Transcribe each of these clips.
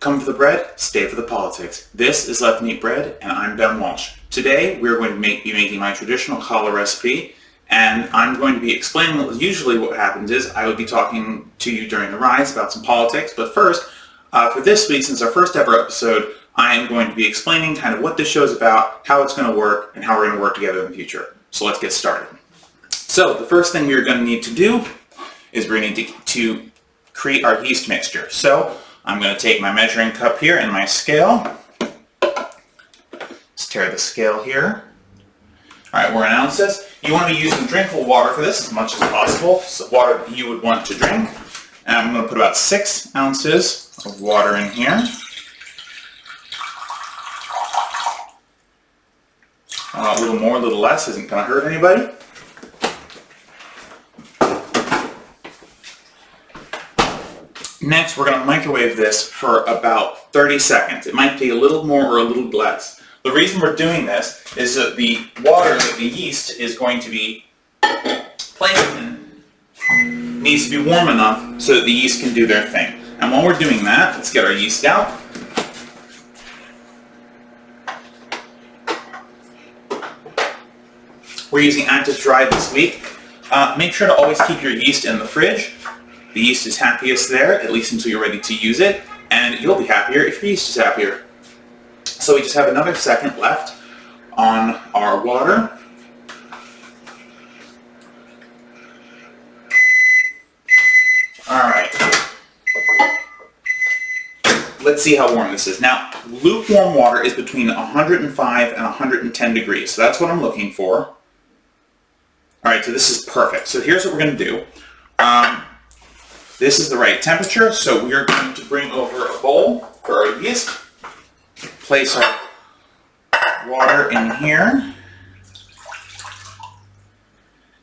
Come for the bread, stay for the politics. This is Let Them Eat Bread, and I'm Ben Walsh. Today, we're going to be making my traditional challah recipe, and I'm going to be explaining usually what happens is I would be talking to you during the rise about some politics, but first, for this week, since our first ever episode, I am going to be explaining kind of what this show is about, how it's going to work, and how we're going to work together in the future. So let's get started. So the first thing we're going to need to do is we're going to need to create our yeast mixture. So I'm going to take my measuring cup here and my scale. Let's tear the scale here. Alright, we're in ounces. You want to be using drinkable water for this as much as possible. So water that you would want to drink. And I'm going to put about 6 ounces of water in here. A little more, a little less isn't going to hurt anybody. Next, we're going to microwave this for about 30 seconds. It might be a little more or a little less. The reason we're doing this is that the water that the yeast is going to be playing in needs to be warm enough so that the yeast can do their thing. And while we're doing that, let's get our yeast out. We're using active dry this week. Make sure to always keep your yeast in the fridge. The yeast is happiest there, at least until you're ready to use it, and you'll be happier if your yeast is happier. So we just have another second left on our water. Alright. Let's see how warm this is. Now, lukewarm water is between 105 and 110 degrees, so that's what I'm looking for. Alright, so this is perfect. So here's what we're going to do. This is the right temperature, so we are going to bring over a bowl for our yeast. Place our water in here.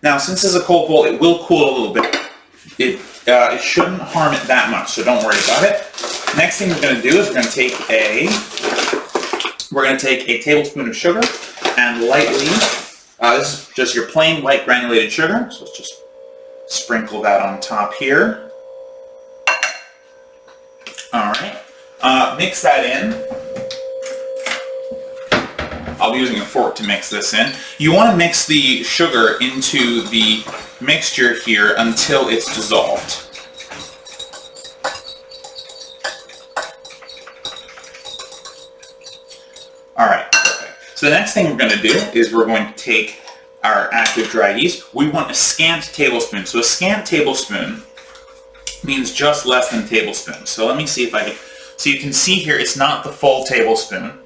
Now, since this is a cold bowl, it will cool a little bit. It shouldn't harm it that much, so don't worry about it. Next thing we're going to do is we're going to take a tablespoon of sugar and lightly, this is just your plain white granulated sugar, so let's just sprinkle that on top here. Alright, mix that in. I'll be using a fork to mix this in. You want to mix the sugar into the mixture here until it's dissolved. Alright, perfect. So the next thing we're going to do is we're going to take our active dry yeast. We want a scant tablespoon. So a scant tablespoon means just less than a tablespoon. So let me see if I can... So you can see here it's not the full tablespoon.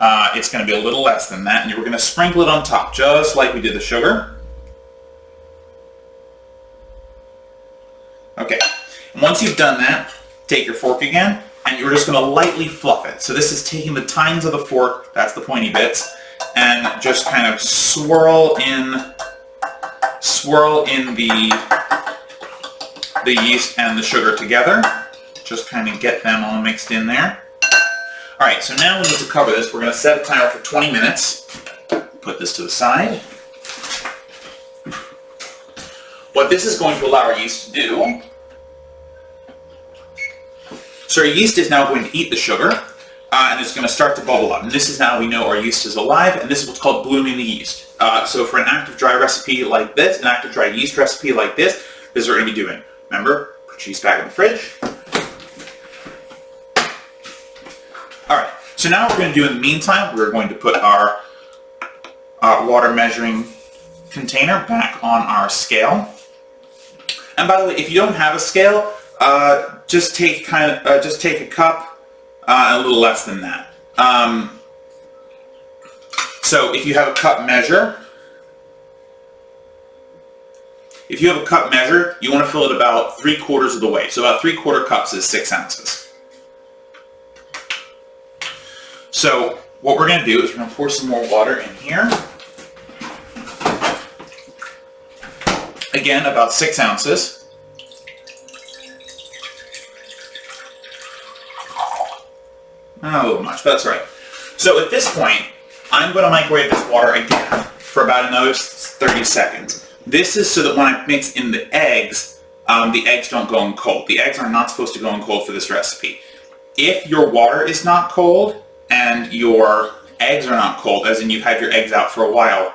It's going to be a little less than that, and we're going to sprinkle it on top, just like we did the sugar. Okay, and once you've done that, take your fork again, and you're just going to lightly fluff it. So this is taking the tines of the fork, that's the pointy bits, and just kind of swirl in the yeast and the sugar together. Just kind of get them all mixed in there. Alright, so now we need to cover this. We're going to set a timer for 20 minutes. Put this to the side. What this is going to allow our yeast to do... So our yeast is now going to eat the sugar, and it's going to start to bubble up. And this is how we know our yeast is alive, and this is what's called blooming the yeast. So for an active dry recipe like this, an active dry yeast recipe like this is what we're going to be doing. Remember, put your yeast back in the fridge. Alright, so now what we're going to do in the meantime, we're going to put our water measuring container back on our scale. And by the way, if you don't have a scale, just take a cup, a little less than that. So if you have a cup measure, you want to fill it about 3/4 of the way. So about 3/4 cups is 6 ounces. So what we're going to do is we're going to pour some more water in here. Again, about 6 ounces. Not a little much, but that's right. So at this point, I'm going to microwave this water again for about another 30 seconds. This is so that when I mix in the eggs don't go in cold. The eggs are not supposed to go in cold for this recipe. if your water is not cold and your eggs are not cold, as in you've had your eggs out for a while,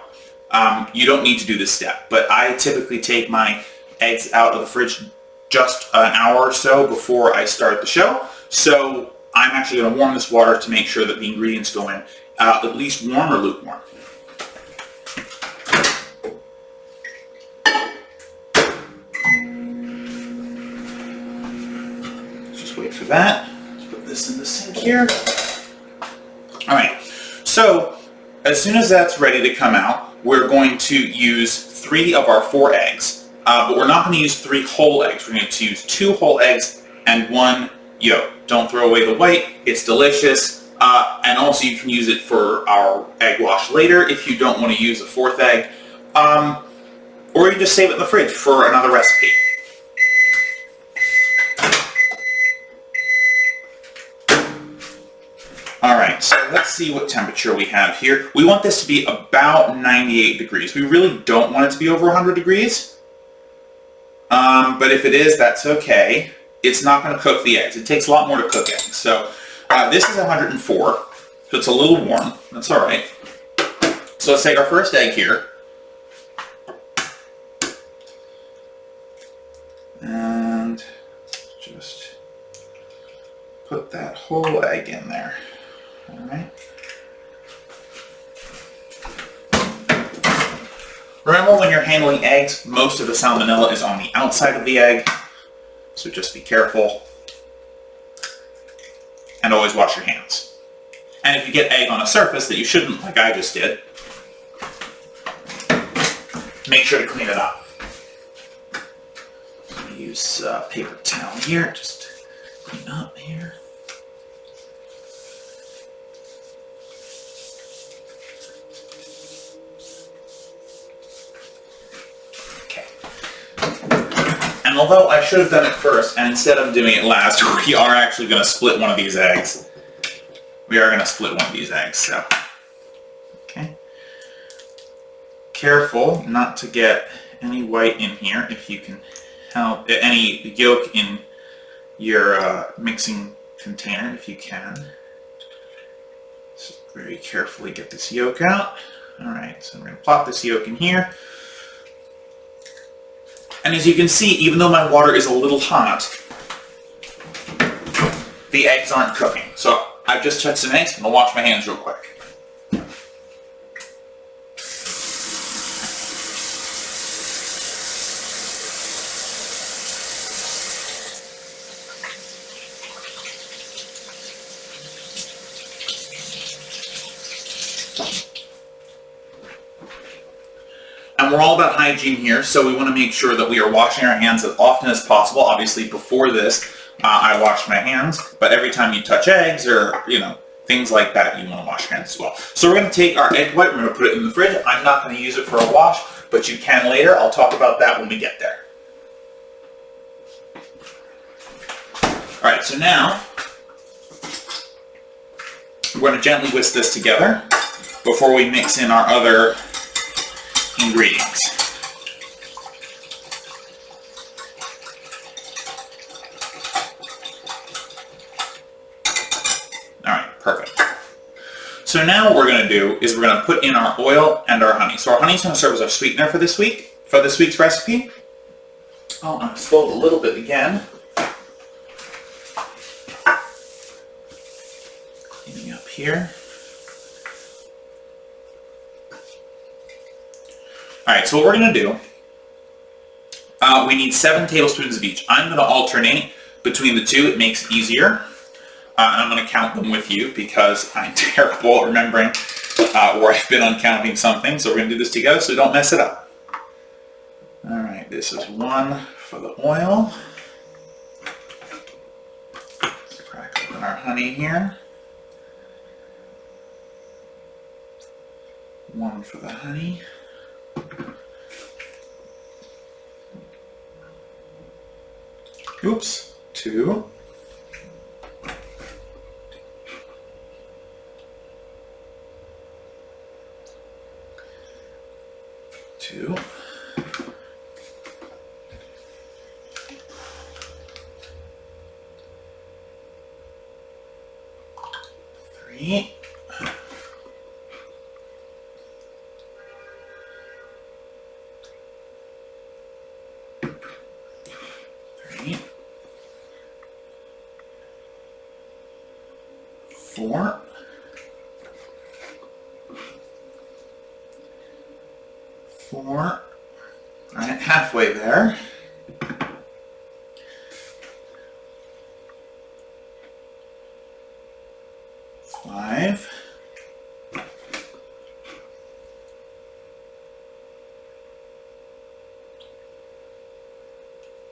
you don't need to do this step. But I typically take my eggs out of the fridge just an hour or so before I start the show. So I'm actually going to warm this water to make sure that the ingredients go in at least warm or lukewarm. Just wait for that. Let's put this in the sink here. All right, so as soon as that's ready to come out, we're going to use 3 of our 4 eggs, but we're not going to use 3 whole eggs. We're going to use 2 whole eggs and 1 yolk. Don't throw away the white. It's delicious, and also you can use it for our egg wash later if you don't want to use a 4th egg, or you can just save it in the fridge for another recipe. Alright, so let's see what temperature we have here. We want this to be about 98 degrees. We really don't want it to be over 100 degrees. But if it is, that's okay. It's not going to cook the eggs. It takes a lot more to cook eggs. So this is 104, so it's a little warm. That's alright. So let's take our first egg here. And just put that whole egg in there. Alright. Remember, when you're handling eggs, most of the salmonella is on the outside of the egg, so just be careful. And always wash your hands. And if you get egg on a surface that you shouldn't, like I just did, make sure to clean it up. I'm going to use a paper towel here, just clean up here. And although I should have done it first, and instead I'm doing it last, we are actually going to split one of these eggs. We are going to split one of these eggs, so. Okay. Careful not to get any white in here, if you can help, any yolk in your mixing container, if you can. Just very carefully get this yolk out. Alright, so I'm going to plop this yolk in here. And as you can see, even though my water is a little hot, the eggs aren't cooking. So I've just touched some eggs. I'm going to wash my hands real quick. And we're all about hygiene here, so we want to make sure that we are washing our hands as often as possible. Obviously, before this, I washed my hands, but every time you touch eggs or, things like that, you want to wash your hands as well. So we're going to take our egg white, we're going to put it in the fridge. I'm not going to use it for a wash, but you can later. I'll talk about that when we get there. Alright, so now, we're going to gently whisk this together before we mix in our other ingredients. Alright, perfect. So now what we're going to do is we're going to put in our oil and our honey. So our honey is going to serve as our sweetener for this week's recipe. Oh, I spilled a little bit again. Cleaning up here. Alright, so what we're going to do, we need 7 tablespoons of each. I'm going to alternate between the two. It makes it easier. And I'm going to count them with you because I'm terrible at remembering where I've been on counting something. So we're going to do this together so don't mess it up. Alright, this is 1 for the oil. Let's crack open our honey here. 1 for the honey. Oops, 2. 3. 3. 4. 4. All right, halfway there. 5.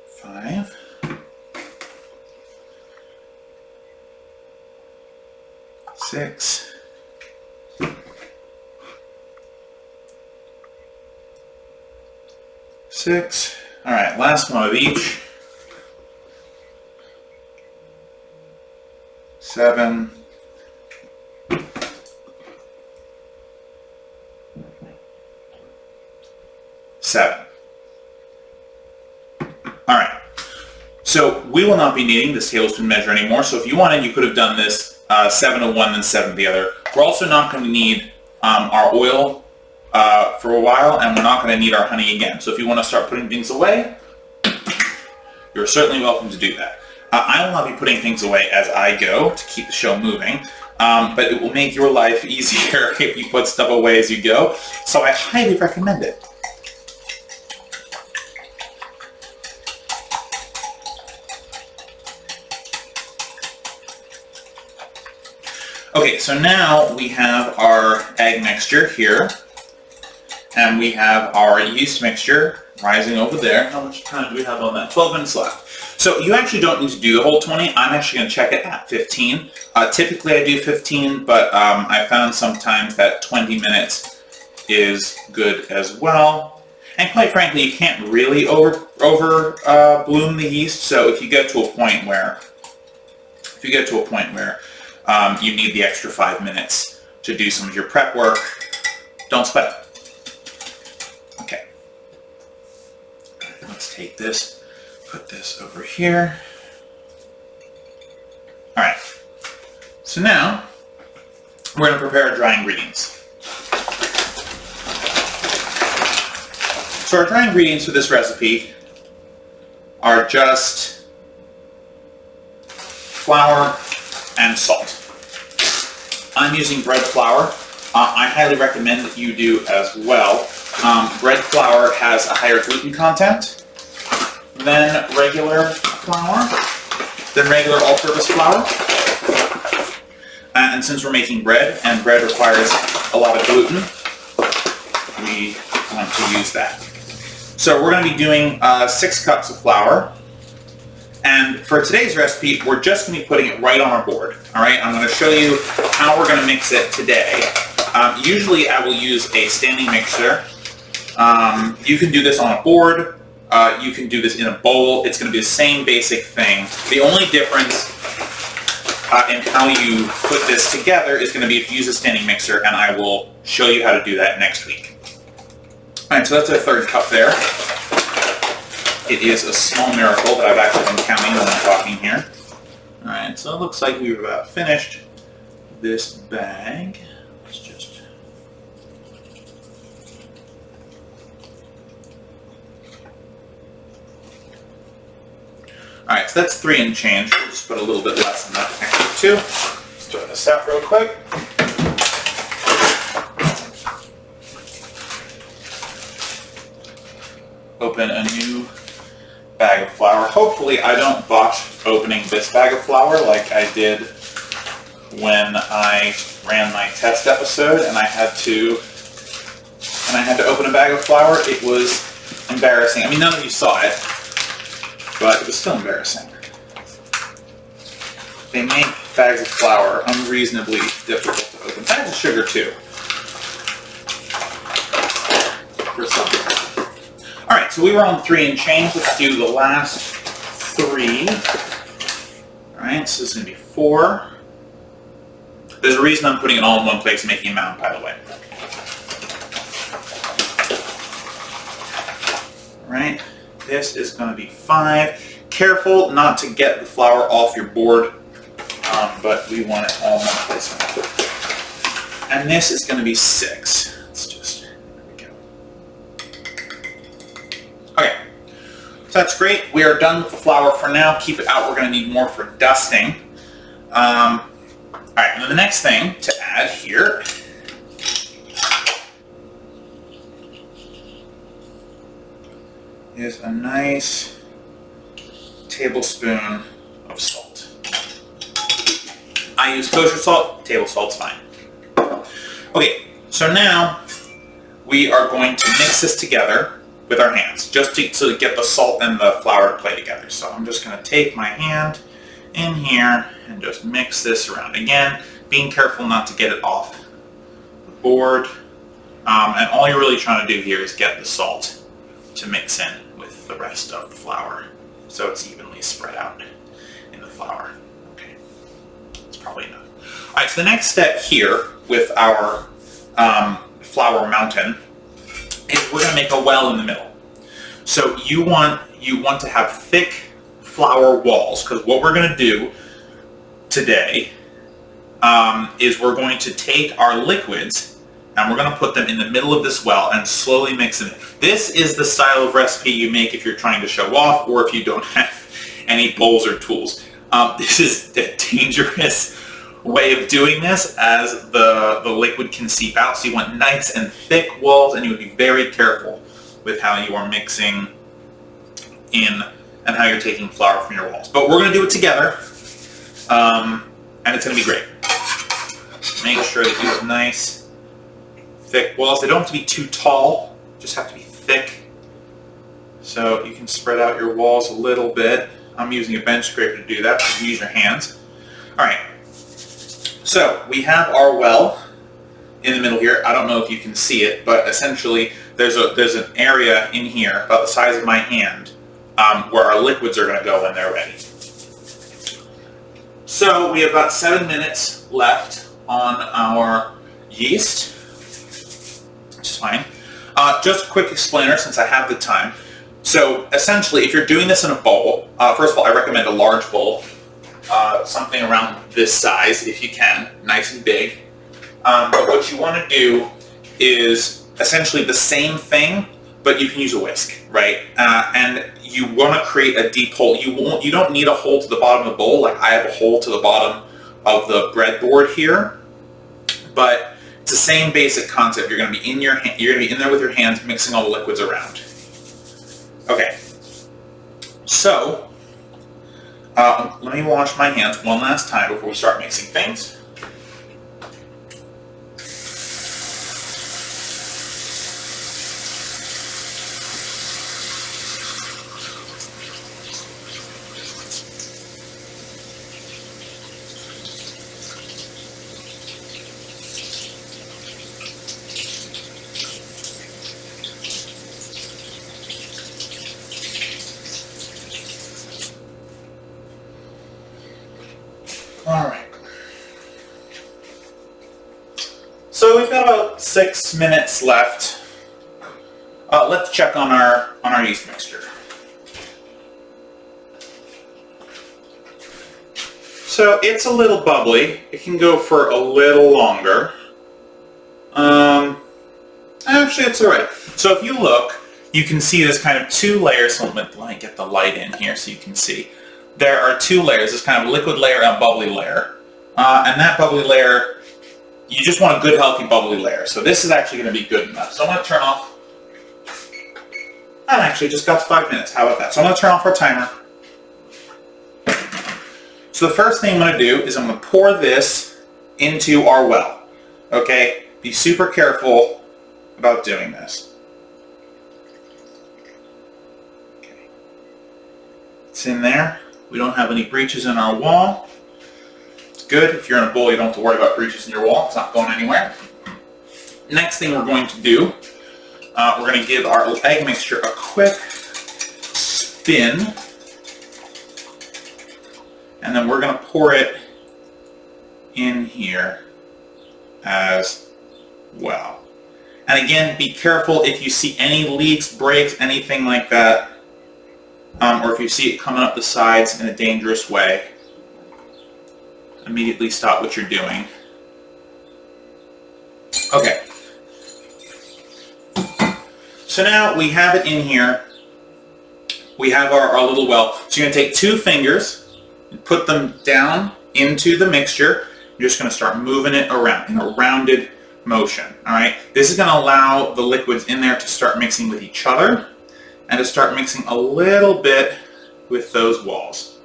5. 6. 6. All right, last one of each. 7. 7. All right. So we will not be needing this tablespoon measure anymore. So if you wanted, you could have done this 7 of one, then 7 of the other. We're also not going to need our oil for a while, and we're not going to need our honey again. So if you want to start putting things away, you're certainly welcome to do that. I will not be putting things away as I go to keep the show moving, but it will make your life easier if you put stuff away as you go. So I highly recommend it. Okay, so now we have our egg mixture here, and we have our yeast mixture rising over there. How much time do we have on that? 12 minutes left. So you actually don't need to do the whole 20. I'm actually going to check it at 15. Typically I do 15, but I found sometimes that 20 minutes is good as well. And quite frankly, you can't really bloom the yeast. So if you get to a point where you need the extra 5 minutes to do some of your prep work, don't sweat it. Okay. Let's take this, put this over here. All right. So now we're going to prepare our dry ingredients. So our dry ingredients for this recipe are just flour and salt. I'm using bread flour. I highly recommend that you do as well. Bread flour has a higher gluten content than regular flour, than regular all-purpose flour. And since we're making bread, and bread requires a lot of gluten, we want to use that. So we're going to be doing 6 cups of flour. And for today's recipe, we're just going to be putting it right on our board. All right, I'm going to show you how we're going to mix it today. Usually I will use a standing mixer. You can do this on a board. You can do this in a bowl. It's going to be the same basic thing. The only difference in how you put this together is going to be if you use a standing mixer, and I will show you how to do that next week. All right, so that's our 3rd cup there. It is a small miracle that I've actually been counting when I'm talking here. All right, so it looks like we've about finished this bag. Let's just... All right, so that's 3 and change. We'll just put a little bit less than that extra 2. Let's throw this out real quick. Open a new bag of flour. Hopefully I don't botch opening this bag of flour like I did when I ran my test episode and I had to open a bag of flour. It was embarrassing. I mean, none of you saw it, but it was still embarrassing. They make bags of flour unreasonably difficult to open. Bags of sugar too. For some reason. All right, so we were on 3 and change. Let's do the last 3. All right, so this is going to be 4. There's a reason I'm putting it all in one place and making a mound, by the way. All right, this is going to be 5. Careful not to get the flour off your board. but we want it all in one place. And this is going to be 6. Let's just, there we go. Okay, so that's great. We are done with the flour for now. Keep it out. We're going to need more for dusting. All right, and the next thing to add here is a nice tablespoon of salt. I use kosher salt, table salt's fine. Okay, so now we are going to mix this together with our hands, just to get the salt and the flour to play together. So I'm just going to take my hand in here and just mix this around. Again, being careful not to get it off the board. And all you're really trying to do here is get the salt to mix in with the rest of the flour, so it's evenly spread out in the flour. Okay, that's probably enough. All right, so the next step here with our flour mountain is we're going to make a well in the middle. So you want to have thick flour walls, because what we're going to do today is we're going to take our liquids and we're going to put them in the middle of this well and slowly mix them in. This is the style of recipe you make if you're trying to show off or if you don't have any bowls or tools. This is a dangerous way of doing this, as the liquid can seep out. So you want nice and thick walls, and you would be very careful with how you are mixing in and how you're taking flour from your walls. But we're going to do it together, and it's going to be great. Make sure that you have nice, thick walls. They don't have to be too tall, just have to be thick. So you can spread out your walls a little bit. I'm using a bench scraper to do that, so you can use your hands. All right, so we have our well in the middle here. I don't know if you can see it, but essentially there's an area in here about the size of my hand where our liquids are going to go when they're ready. So we have about 7 minutes left on our yeast, which is fine. Just a quick explainer since I have the time. So essentially, if you're doing this in a bowl, first of all, I recommend a large bowl, something around this size if you can, nice and big. But what you want to do is essentially the same thing, but you can use a whisk, right? And you want to create a deep hole. You don't need a hole to the bottom of the bowl, like I have a hole to the bottom of the breadboard here, but it's the same basic concept. You're going to be in there with your hands, mixing all the liquids around. Okay, so let me wash my hands one last time before we start mixing things. All right. So we've got about 6 minutes left. Let's check on our yeast mixture. So it's a little bubbly. It can go for a little longer. Actually, it's all right. So if you look, you can see there's kind of 2 layers. So let me get the light in here so you can see. There are 2 layers. There's kind of a liquid layer and a bubbly layer. And that bubbly layer, you just want a good, healthy, bubbly layer. So this is actually going to be good enough. So I'm going to turn off. I actually just got to 5 minutes. How about that? So I'm going to turn off our timer. So the first thing I'm going to do is I'm going to pour this into our well. Okay? Be super careful about doing this. Okay. It's in there. We don't have any breaches in our wall. It's good. If you're in a bowl, you don't have to worry about breaches in your wall. It's not going anywhere. Next thing we're going to do, we're going to give our egg mixture a quick spin. And then we're going to pour it in here as well. And again, be careful if you see any leaks, breaks, anything like that. Or if you see it coming up the sides in a dangerous way, immediately stop what you're doing. Okay. So now we have it in here. We have our little well. So you're going to take 2 fingers and put them down into the mixture. You're just going to start moving it around in a rounded motion. All right. This is going to allow the liquids in there to start mixing with each other and to start mixing a little bit with those walls.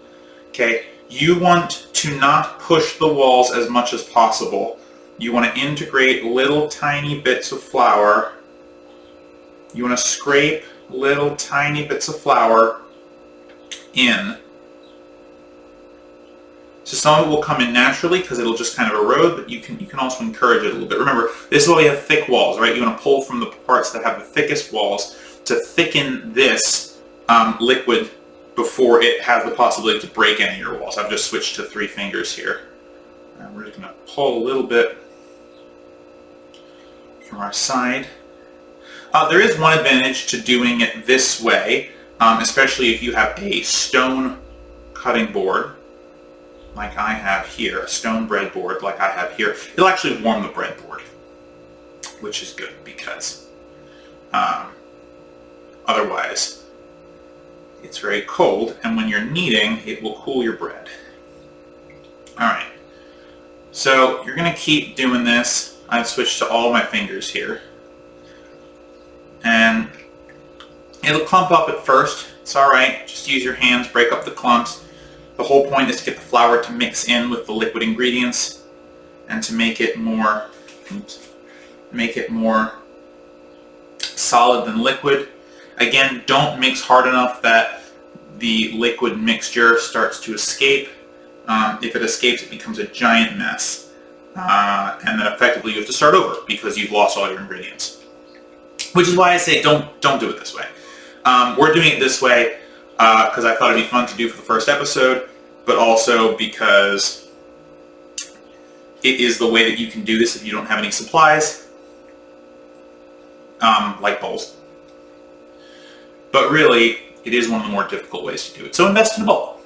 Okay. You want to not push the walls as much as possible. You want to integrate little tiny bits of flour. You want to scrape little tiny bits of flour in. So some of it will come in naturally because it'll just kind of erode, but you can also encourage it a little bit. Remember, this is why we have thick walls, right? You want to pull from the parts that have the thickest walls to thicken this liquid before it has the possibility to break any of your walls. I've just switched to 3 fingers here. And we're just going to pull a little bit from our side. There is one advantage to doing it this way, especially if you have a stone cutting board like I have here, a stone breadboard like I have here. It'll actually warm the breadboard, which is good because otherwise it's very cold, and when you're kneading, it will cool your bread. Alright, so you're going to keep doing this. I've switched to all my fingers here. And it'll clump up at first. It's alright. Just use your hands, break up the clumps. The whole point is to get the flour to mix in with the liquid ingredients and to make it more solid than liquid. Again, don't mix hard enough that the liquid mixture starts to escape. If it escapes, it becomes a giant mess. And then effectively you have to start over because you've lost all your ingredients. Which is why I say don't do it this way. We're doing it this way because I thought it'd be fun to do for the first episode, but also because it is the way that you can do this if you don't have any supplies, like bowls. But really, it is one of the more difficult ways to do it. So invest in a bowl.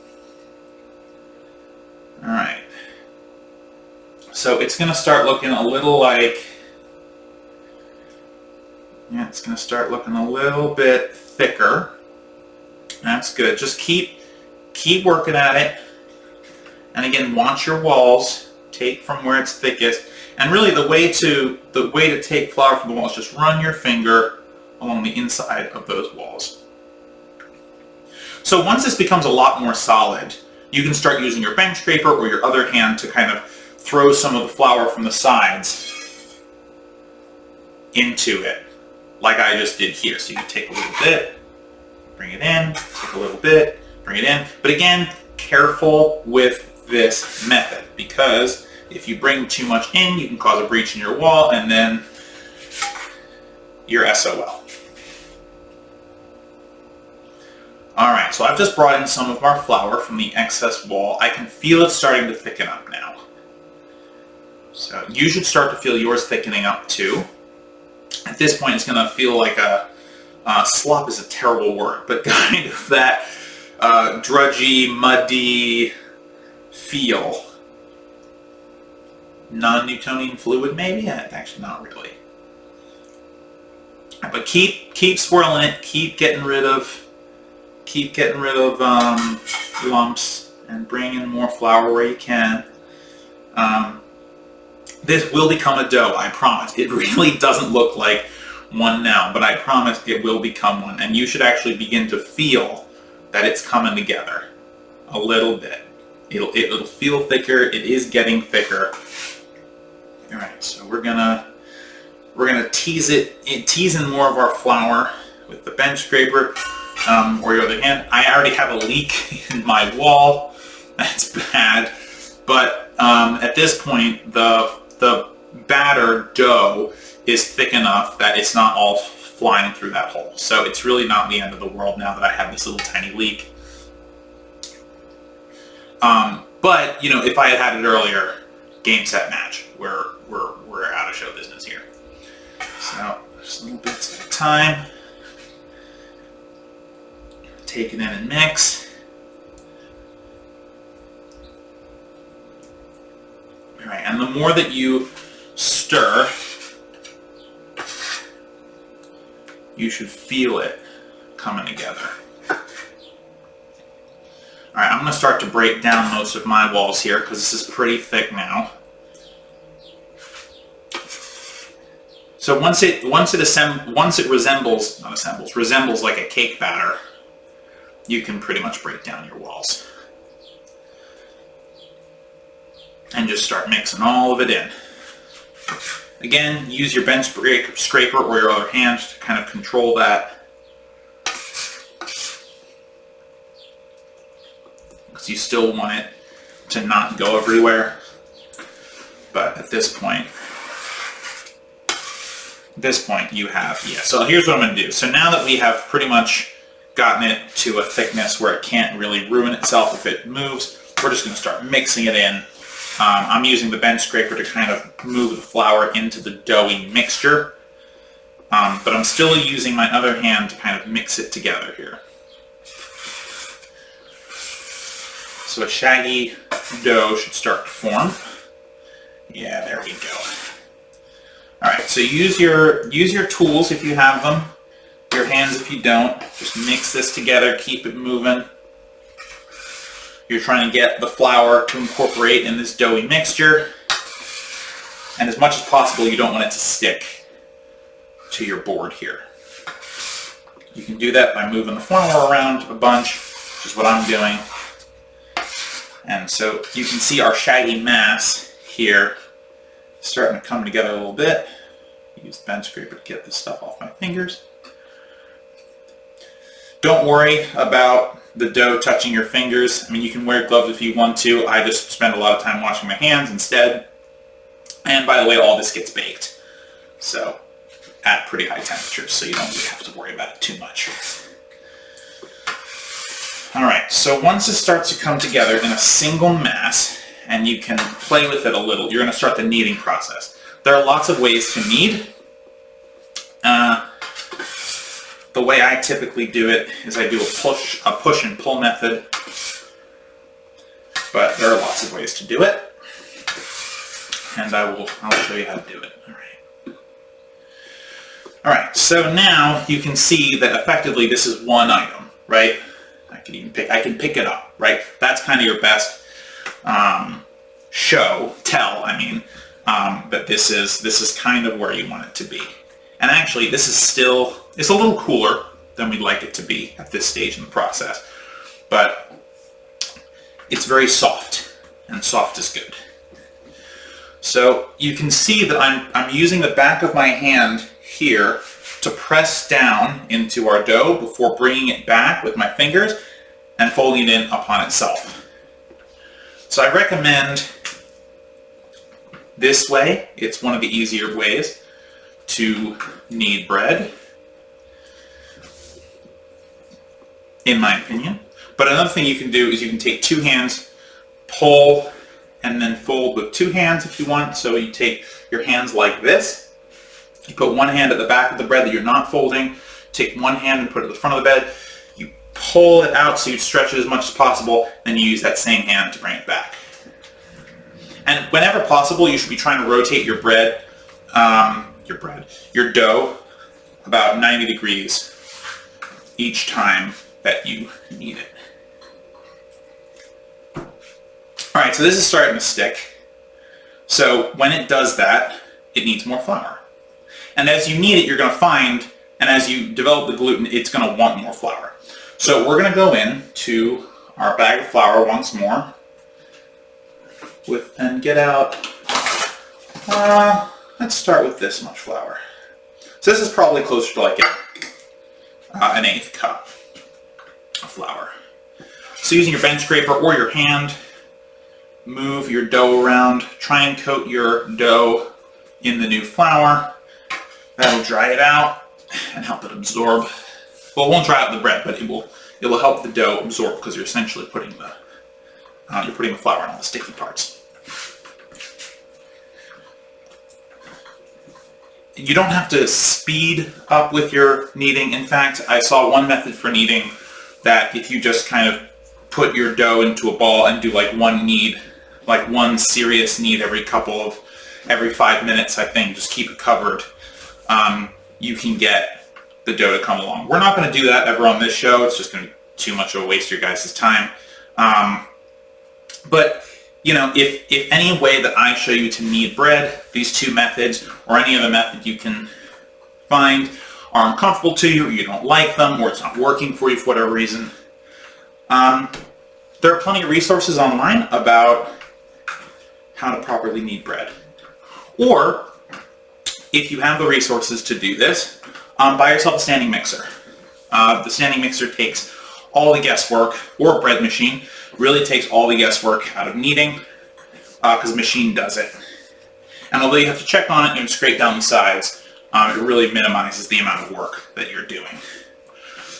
Alright. So it's going to start looking a little like... Yeah, it's going to start looking a little bit thicker. That's good. Just keep working at it. And again, watch your walls. Take from where it's thickest. And really, the way to take flour from the walls, just run your finger along the inside of those walls. So once this becomes a lot more solid, you can start using your bench scraper or your other hand to kind of throw some of the flour from the sides into it, like I just did here. So you can take a little bit, bring it in, take a little bit, bring it in. But again, careful with this method, because if you bring too much in, you can cause a breach in your wall, and then you're SOL. Alright, so I've just brought in some of our flour from the excess wall. I can feel it starting to thicken up now. So you should start to feel yours thickening up too. At this point, it's going to feel like slop is a terrible word, but kind of that drudgy, muddy feel. Non-Newtonian fluid, maybe? Actually, not really. But keep swirling it. Keep getting rid of lumps and bring in more flour where you can. This will become a dough, I promise. It really doesn't look like one now, but I promise it will become one. And you should actually begin to feel that it's coming together a little bit. It'll feel thicker. It is getting thicker. All right, so we're gonna tease in more of our flour with the bench scraper or your other hand. I already have a leak in my wall. That's bad, but at this point, the batter dough is thick enough that it's not all flying through that hole. So it's really not the end of the world now that I have this little tiny leak. But you know, if I had it earlier, game, set, match. We're out of show business here. So just little bits at a time. Take it in and mix. All right, and the more that you stir, you should feel it coming together. All right, I'm going to start to break down most of my walls here because this is pretty thick now. So once it resembles like a cake batter, you can pretty much break down your walls. And just start mixing all of it in. Again, use your bench scraper or your other hand to kind of control that. Because you still want it to not go everywhere. But at this point you have, so here's what I'm going to do. So now that we have pretty much gotten it to a thickness where it can't really ruin itself if it moves, we're just going to start mixing it in. I'm using the bench scraper to kind of move the flour into the doughy mixture, but I'm still using my other hand to kind of mix it together here. So a shaggy dough should start to form. Yeah, there we go. All right, so use your tools if you have them, your hands if you don't. Just mix this together, keep it moving. You're trying to get the flour to incorporate in this doughy mixture. And as much as possible, you don't want it to stick to your board here. You can do that by moving the flour around a bunch, which is what I'm doing. And so you can see our shaggy mass here starting to come together a little bit. Use the bench scraper to get this stuff off my fingers. Don't worry about the dough touching your fingers. I mean, you can wear gloves if you want to. I just spend a lot of time washing my hands instead. And by the way, all this gets baked. So at pretty high temperatures, so you don't really have to worry about it too much. All right, so once it starts to come together in a single mass, and you can play with it a little, you're going to start the kneading process. There are lots of ways to knead. The way I typically do it is I do a push and pull method, but there are lots of ways to do it, and I'll show you how to do it. All right. So now you can see that effectively this is one item, right? I can pick it up, right? That's kind of your best that this is kind of where you want it to be. And actually, this is still, it's a little cooler than we'd like it to be at this stage in the process, but it's very soft, and soft is good. So you can see that I'm using the back of my hand here to press down into our dough before bringing it back with my fingers and folding it in upon itself. So I recommend this way. It's one of the easier ways to knead bread, in my opinion. But another thing you can do is you can take two hands, pull, and then fold with two hands if you want. So you take your hands like this. You put one hand at the back of the bread that you're not folding. Take one hand and put it at the front of the bed. You pull it out so you stretch it as much as possible. Then you use that same hand to bring it back. And whenever possible, you should be trying to rotate your your dough about 90 degrees each time that you knead it. All right, so this is starting to stick. So when it does that, it needs more flour. And as you knead it, you're going to find, and as you develop the gluten, it's going to want more flour. So we're going to go into our bag of flour once more and get out, let's start with this much flour. So this is probably closer to like an 1/8 cup of flour. So using your bench scraper or your hand, move your dough around, try and coat your dough in the new flour. That'll dry it out and help it absorb. Well, it won't dry out the bread, but it will help the dough absorb because you're essentially putting the flour on all the sticky parts. You don't have to speed up with your kneading. In fact, I saw one method for kneading that if you just kind of put your dough into a ball and do like one knead like one serious knead every 5 minutes, I think. Just keep it covered. You can get the dough to come along. We're not going to do that ever on this show. It's just going to be too much of a waste of your guys' time. But you know, if any way that I show you to knead bread, these two methods, or any other method you can find, are uncomfortable to you, or you don't like them, or it's not working for you for whatever reason, there are plenty of resources online about how to properly knead bread. Or, if you have the resources to do this, buy yourself a standing mixer. The standing mixer takes all the guesswork, or a bread machine, really takes all the guesswork out of kneading, because the machine does it. And although you have to check on it and scrape down the sides, it really minimizes the amount of work that you're doing.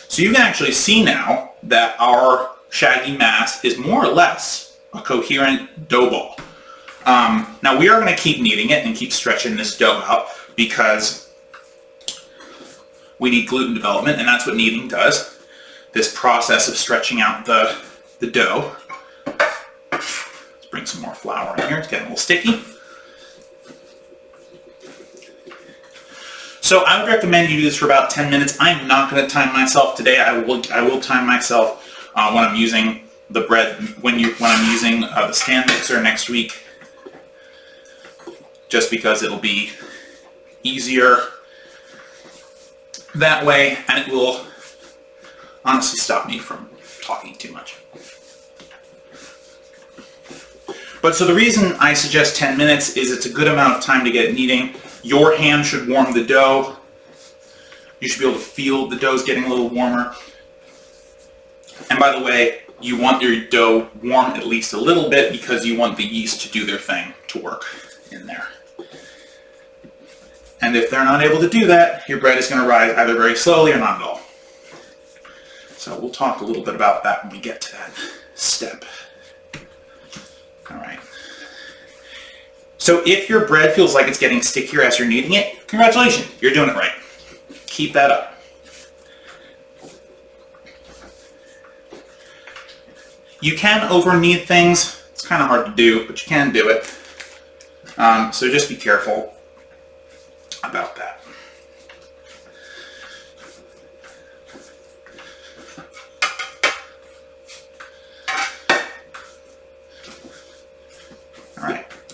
So you can actually see now that our shaggy mass is more or less a coherent dough ball. Now we are going to keep kneading it and keep stretching this dough out because we need gluten development, and that's what kneading does. This process of stretching out the dough. Let's bring some more flour in here. It's getting a little sticky. So I would recommend you do this for about 10 minutes. I'm not going to time myself today. I will time myself when I'm using the bread, when I'm using the stand mixer next week, just because it'll be easier that way, and it will honestly stop me from talking too much. But so the reason I suggest 10 minutes is it's a good amount of time to get it kneading. Your hand should warm the dough. You should be able to feel the dough's getting a little warmer. And by the way, you want your dough warm at least a little bit because you want the yeast to do their thing, to work in there. And if they're not able to do that, your bread is going to rise either very slowly or not at all. So we'll talk a little bit about that when we get to that step. All right. So if your bread feels like it's getting stickier as you're kneading it, congratulations, you're doing it right. Keep that up. You can over knead things. It's kind of hard to do, but you can do it. So just be careful about that.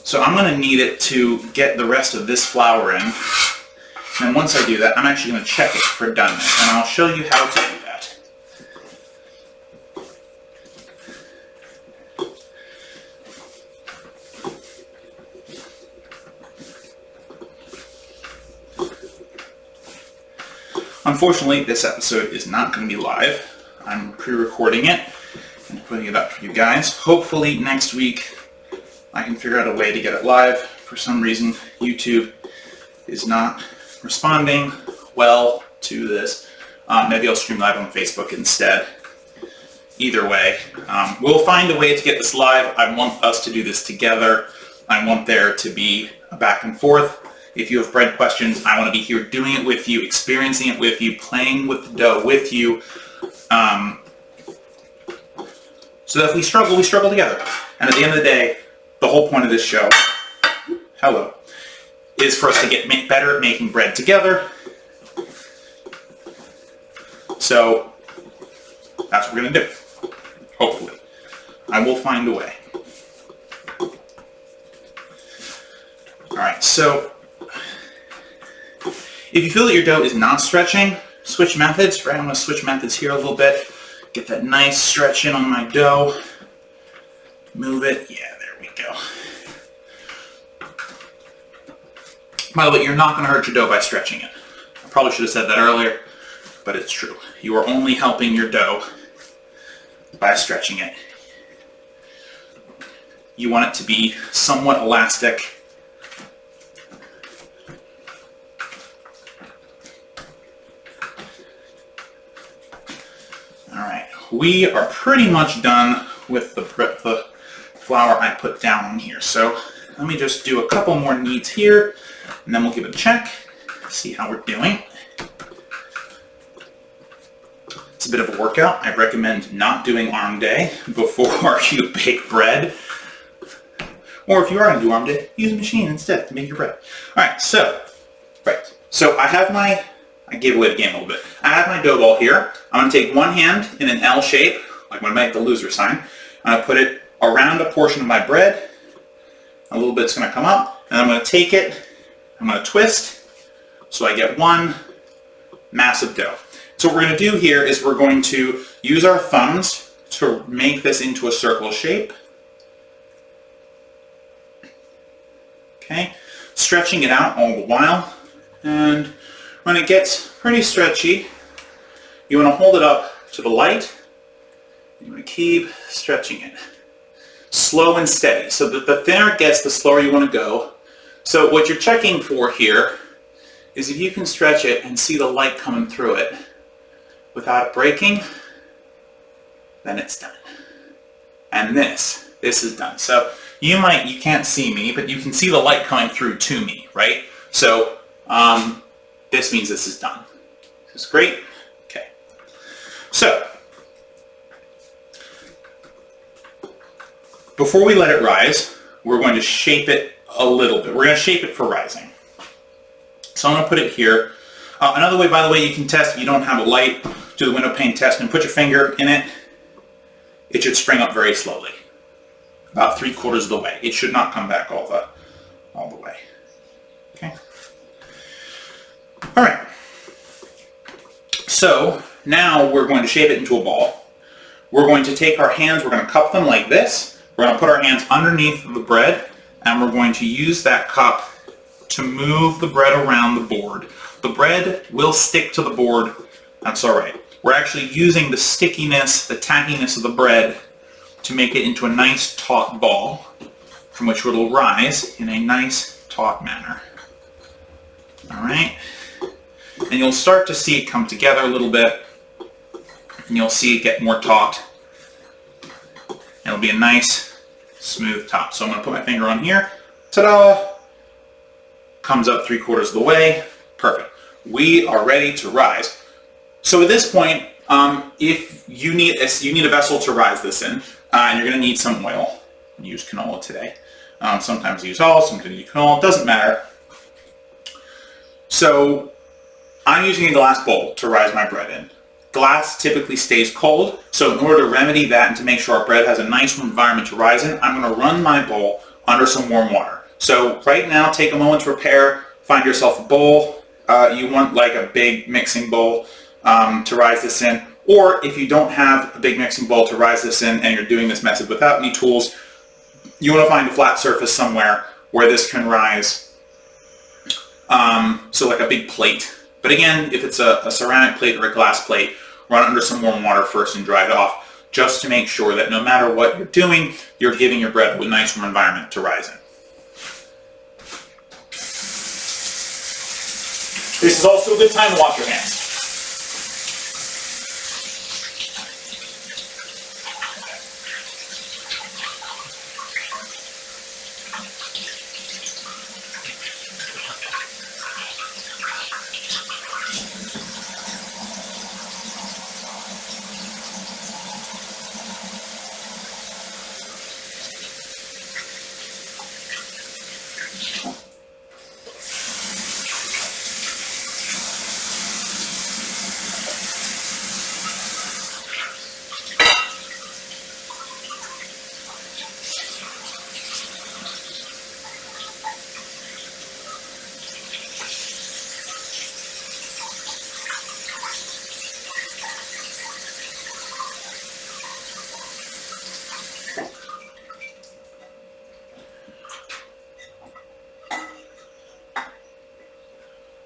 So I'm going to knead it to get the rest of this flour in. And once I do that, I'm actually going to check it for doneness. And I'll show you how to do that. Unfortunately, this episode is not going to be live. I'm pre-recording it and putting it up for you guys. Hopefully next week I can figure out a way to get it live. For some reason, YouTube is not responding well to this. Maybe I'll stream live on Facebook instead. Either way, we'll find a way to get this live. I want us to do this together. I want there to be a back and forth. If you have bread questions, I want to be here doing it with you, experiencing it with you, playing with the dough with you. So that if we struggle together. And at the end of the day, the whole point of this show, is for us to get better at making bread together. So that's what we're going to do. Hopefully. I will find a way. Alright, so if you feel that your dough is not stretching, switch methods. Right, I'm going to switch methods here a little bit. Get that nice stretch in on my dough. Move it. Yeah, there we go. By the way, you're not going to hurt your dough by stretching it. I probably should have said that earlier, but it's true. You are only helping your dough by stretching it. You want it to be somewhat elastic. Alright, we are pretty much done with the flour I put down on here. So let me just do a couple more kneads here, and then we'll give it a check, see how we're doing. It's a bit of a workout. I recommend not doing arm day before you bake bread. Or if you are going to do arm day, use a machine instead to make your bread. All right, so I have my, I gave away the game a little bit. I have my dough ball here. I'm going to take one hand in an L shape, like when I make the loser sign. I'm going to put it around a portion of my bread. A little bit's going to come up, and I'm going to take it, I'm going to twist, so I get one massive dough. So what we're going to do here is we're going to use our thumbs to make this into a circle shape. Okay, stretching it out all the while, and when it gets pretty stretchy, you want to hold it up to the light. You want to keep stretching it. Slow and steady, so that the thinner it gets, the slower you want to go. So what you're checking for here is if you can stretch it and see the light coming through it without it breaking, then it's done. And this is done. So you can't see me, but you can see the light coming through to me, right? So this means this is done. This is great. Okay. So before we let it rise, we're going to shape it a little bit. We're going to shape it for rising. So I'm going to put it here. Another way, by the way, you can test if you don't have a light, do the window pane test and put your finger in it. It should spring up very slowly, about 3/4 of the way. It should not come back all the way. Okay. All right. So now we're going to shape it into a ball. We're going to take our hands, we're going to cup them like this. We're going to put our hands underneath the bread, and we're going to use that cup to move the bread around the board. The bread will stick to the board. That's all right. We're actually using the stickiness, the tackiness of the bread to make it into a nice taut ball from which it will rise in a nice taut manner. All right. And you'll start to see it come together a little bit, and you'll see it get more taut. It'll be a nice smooth top. So I'm going to put my finger on here. Ta-da! Comes up 3/4 of the way. Perfect. We are ready to rise. So at this point, if you need a vessel to rise this in, and you're going to need some oil. I use canola today. Sometimes I use olive, sometimes I use canola. It doesn't matter. So I'm using a glass bowl to rise my bread in. Glass typically stays cold, so in order to remedy that and to make sure our bread has a nice warm environment to rise in, I'm going to run my bowl under some warm water. So right now, take a moment to prepare. Find yourself a bowl. You want like a big mixing bowl to rise this in. Or if you don't have a big mixing bowl to rise this in and you're doing this method without any tools, you want to find a flat surface somewhere where this can rise. So like a big plate. But again, if it's a ceramic plate or a glass plate, run under some warm water first and dry it off, just to make sure that no matter what you're doing, you're giving your bread a nice warm environment to rise in. This is also a good time to wash your hands.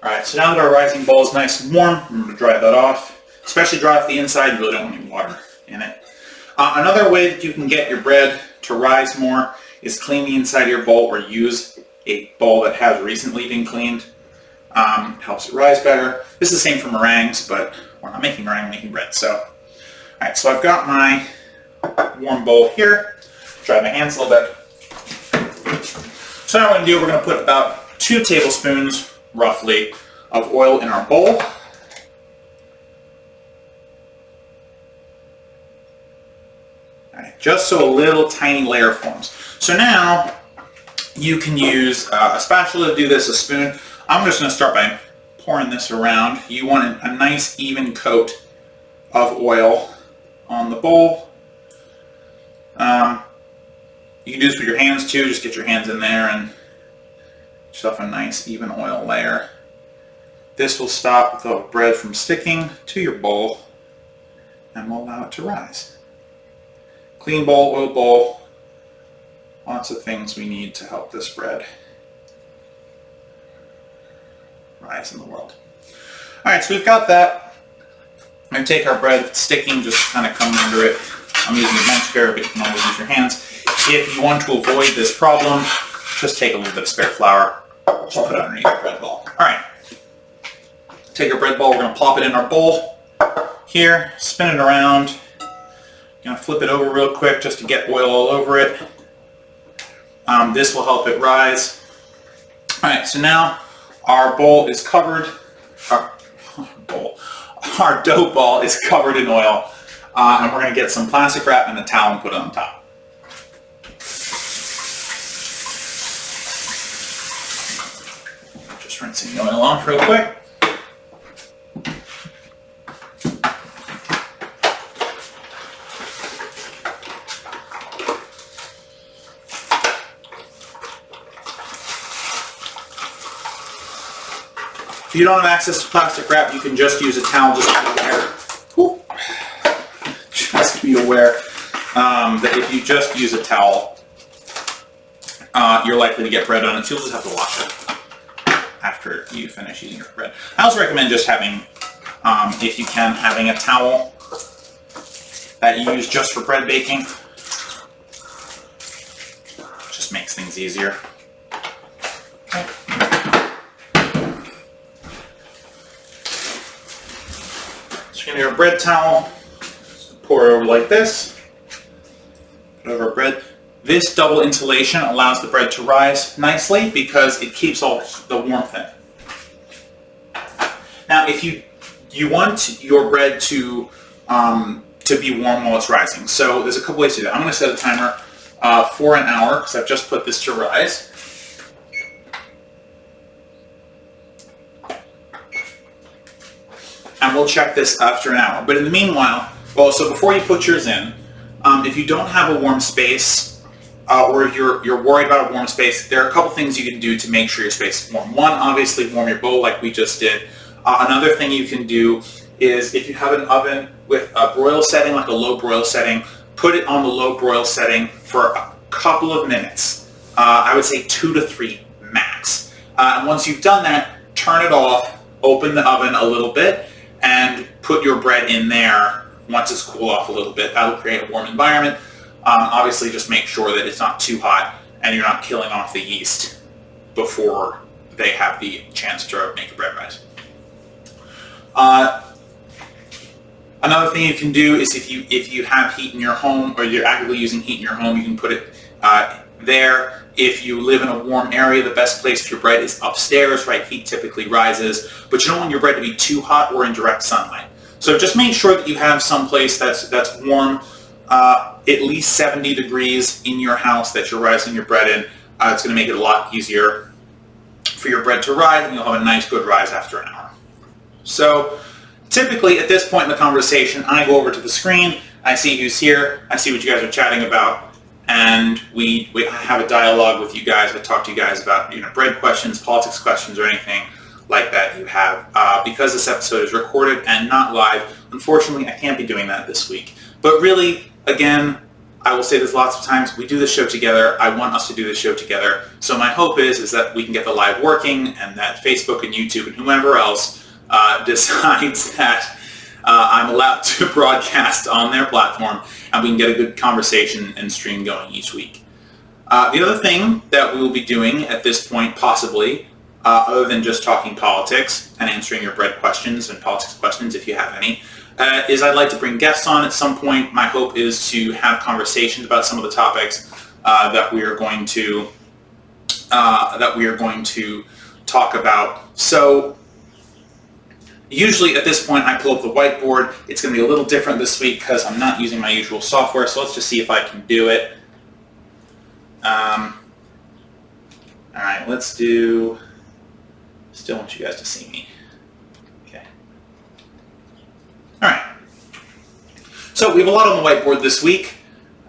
Alright, so now that our rising bowl is nice and warm, I'm going to dry that off. Especially dry off the inside, you really don't want any water in it. Another way that you can get your bread to rise more is clean the inside of your bowl or use a bowl that has recently been cleaned. Helps it rise better. This is the same for meringues, but we're not making meringue, we're making bread. So, alright, so I've got my warm bowl here. Dry my hands a little bit. So now what we're going to do, we're going to put about 2 tablespoons roughly of oil in our bowl. Alright, just so a little tiny layer forms. So now You can use a spatula to do this, a spoon. I'm just going to start by pouring this around. You want a nice even coat of oil on the bowl. You can do this with your hands too. Just get your hands in there and yourself a nice even oil layer. This will stop the bread from sticking to your bowl and will allow it to rise. Clean bowl, oil bowl, lots of things we need to help this bread rise in the world. Alright, so we've got that. I'm going to take our bread, if it's sticking, just kind of come under it. I'm using a bench spare, but you can always use your hands. If you want to avoid this problem, just take a little bit of spare flour, just put it underneath your bread ball. Alright, take our bread ball, we're going to plop it in our bowl here, spin it around. Going to flip it over real quick just to get oil all over it. This will help it rise. Alright, so now our bowl is covered, our dough ball is covered in oil, and we're going to get some plastic wrap and a towel and put it on top. Just rinsing the oil off real quick. If you don't have access to plastic wrap, you can just use a towel. Just be aware. Just be aware that if you just use a towel, you're likely to get bread on it, so you'll just have to wash it after you finish using your bread. I also recommend just having, if you can, having a towel that you use just for bread baking. Just makes things easier. Okay. Going to get our bread towel, pour it over like this, put it over our bread. This double insulation allows the bread to rise nicely because it keeps all the warmth in. Now, if you want your bread to be warm while it's rising, so there's a couple ways to do that. I'm going to set a timer for an hour because I've just put this to rise. And we'll check this after an hour. But in the meanwhile, well, so before you put yours in, if you don't have a warm space, or you're worried about a warm space, there are a couple things you can do to make sure your space is warm. One, obviously warm your bowl like we just did. Another thing you can do is if you have an oven with a broil setting, like a low broil setting, put it on the low broil setting for a couple of minutes. I would say 2 to 3 max. And once you've done that, turn it off, open the oven a little bit, and put your bread in there once it's cooled off a little bit. That'll create a warm environment. Obviously, just make sure that it's not too hot and you're not killing off the yeast before they have the chance to make your bread rise. Another thing you can do is if you have heat in your home or you're actively using heat in your home, you can put it there. If you live in a warm area, the best place for your bread is upstairs, right? Heat typically rises, but you don't want your bread to be too hot or in direct sunlight. So just make sure that you have some place that's warm, at least 70 degrees in your house that you're rising your bread in. It's going to make it a lot easier for your bread to rise, and you'll have a nice good rise after an hour. So typically at this point in the conversation, I go over to the screen, I see who's here, I see what you guys are chatting about, and we have a dialogue with you guys. I talk to you guys about bread questions, politics questions, or anything like that you have. Because this episode is recorded and not live, unfortunately I can't be doing that this week. But really, again, I will say this lots of times, we do this show together. I want us to do this show together. So my hope is that we can get the live working and that Facebook and YouTube and whoever else decides that I'm allowed to broadcast on their platform, and we can get a good conversation and stream going each week. The other thing that we will be doing at this point, possibly, other than just talking politics and answering your bread questions and politics questions if you have any, is I'd like to bring guests on at some point. My hope is to have conversations about some of the topics that we are going to talk about. So usually at this point I pull up the whiteboard. It's going to be a little different this week because I'm not using my usual software, so let's just see if I can do it. All right, let's do, still want you guys to see me. Okay. All right. So we have a lot on the whiteboard this week.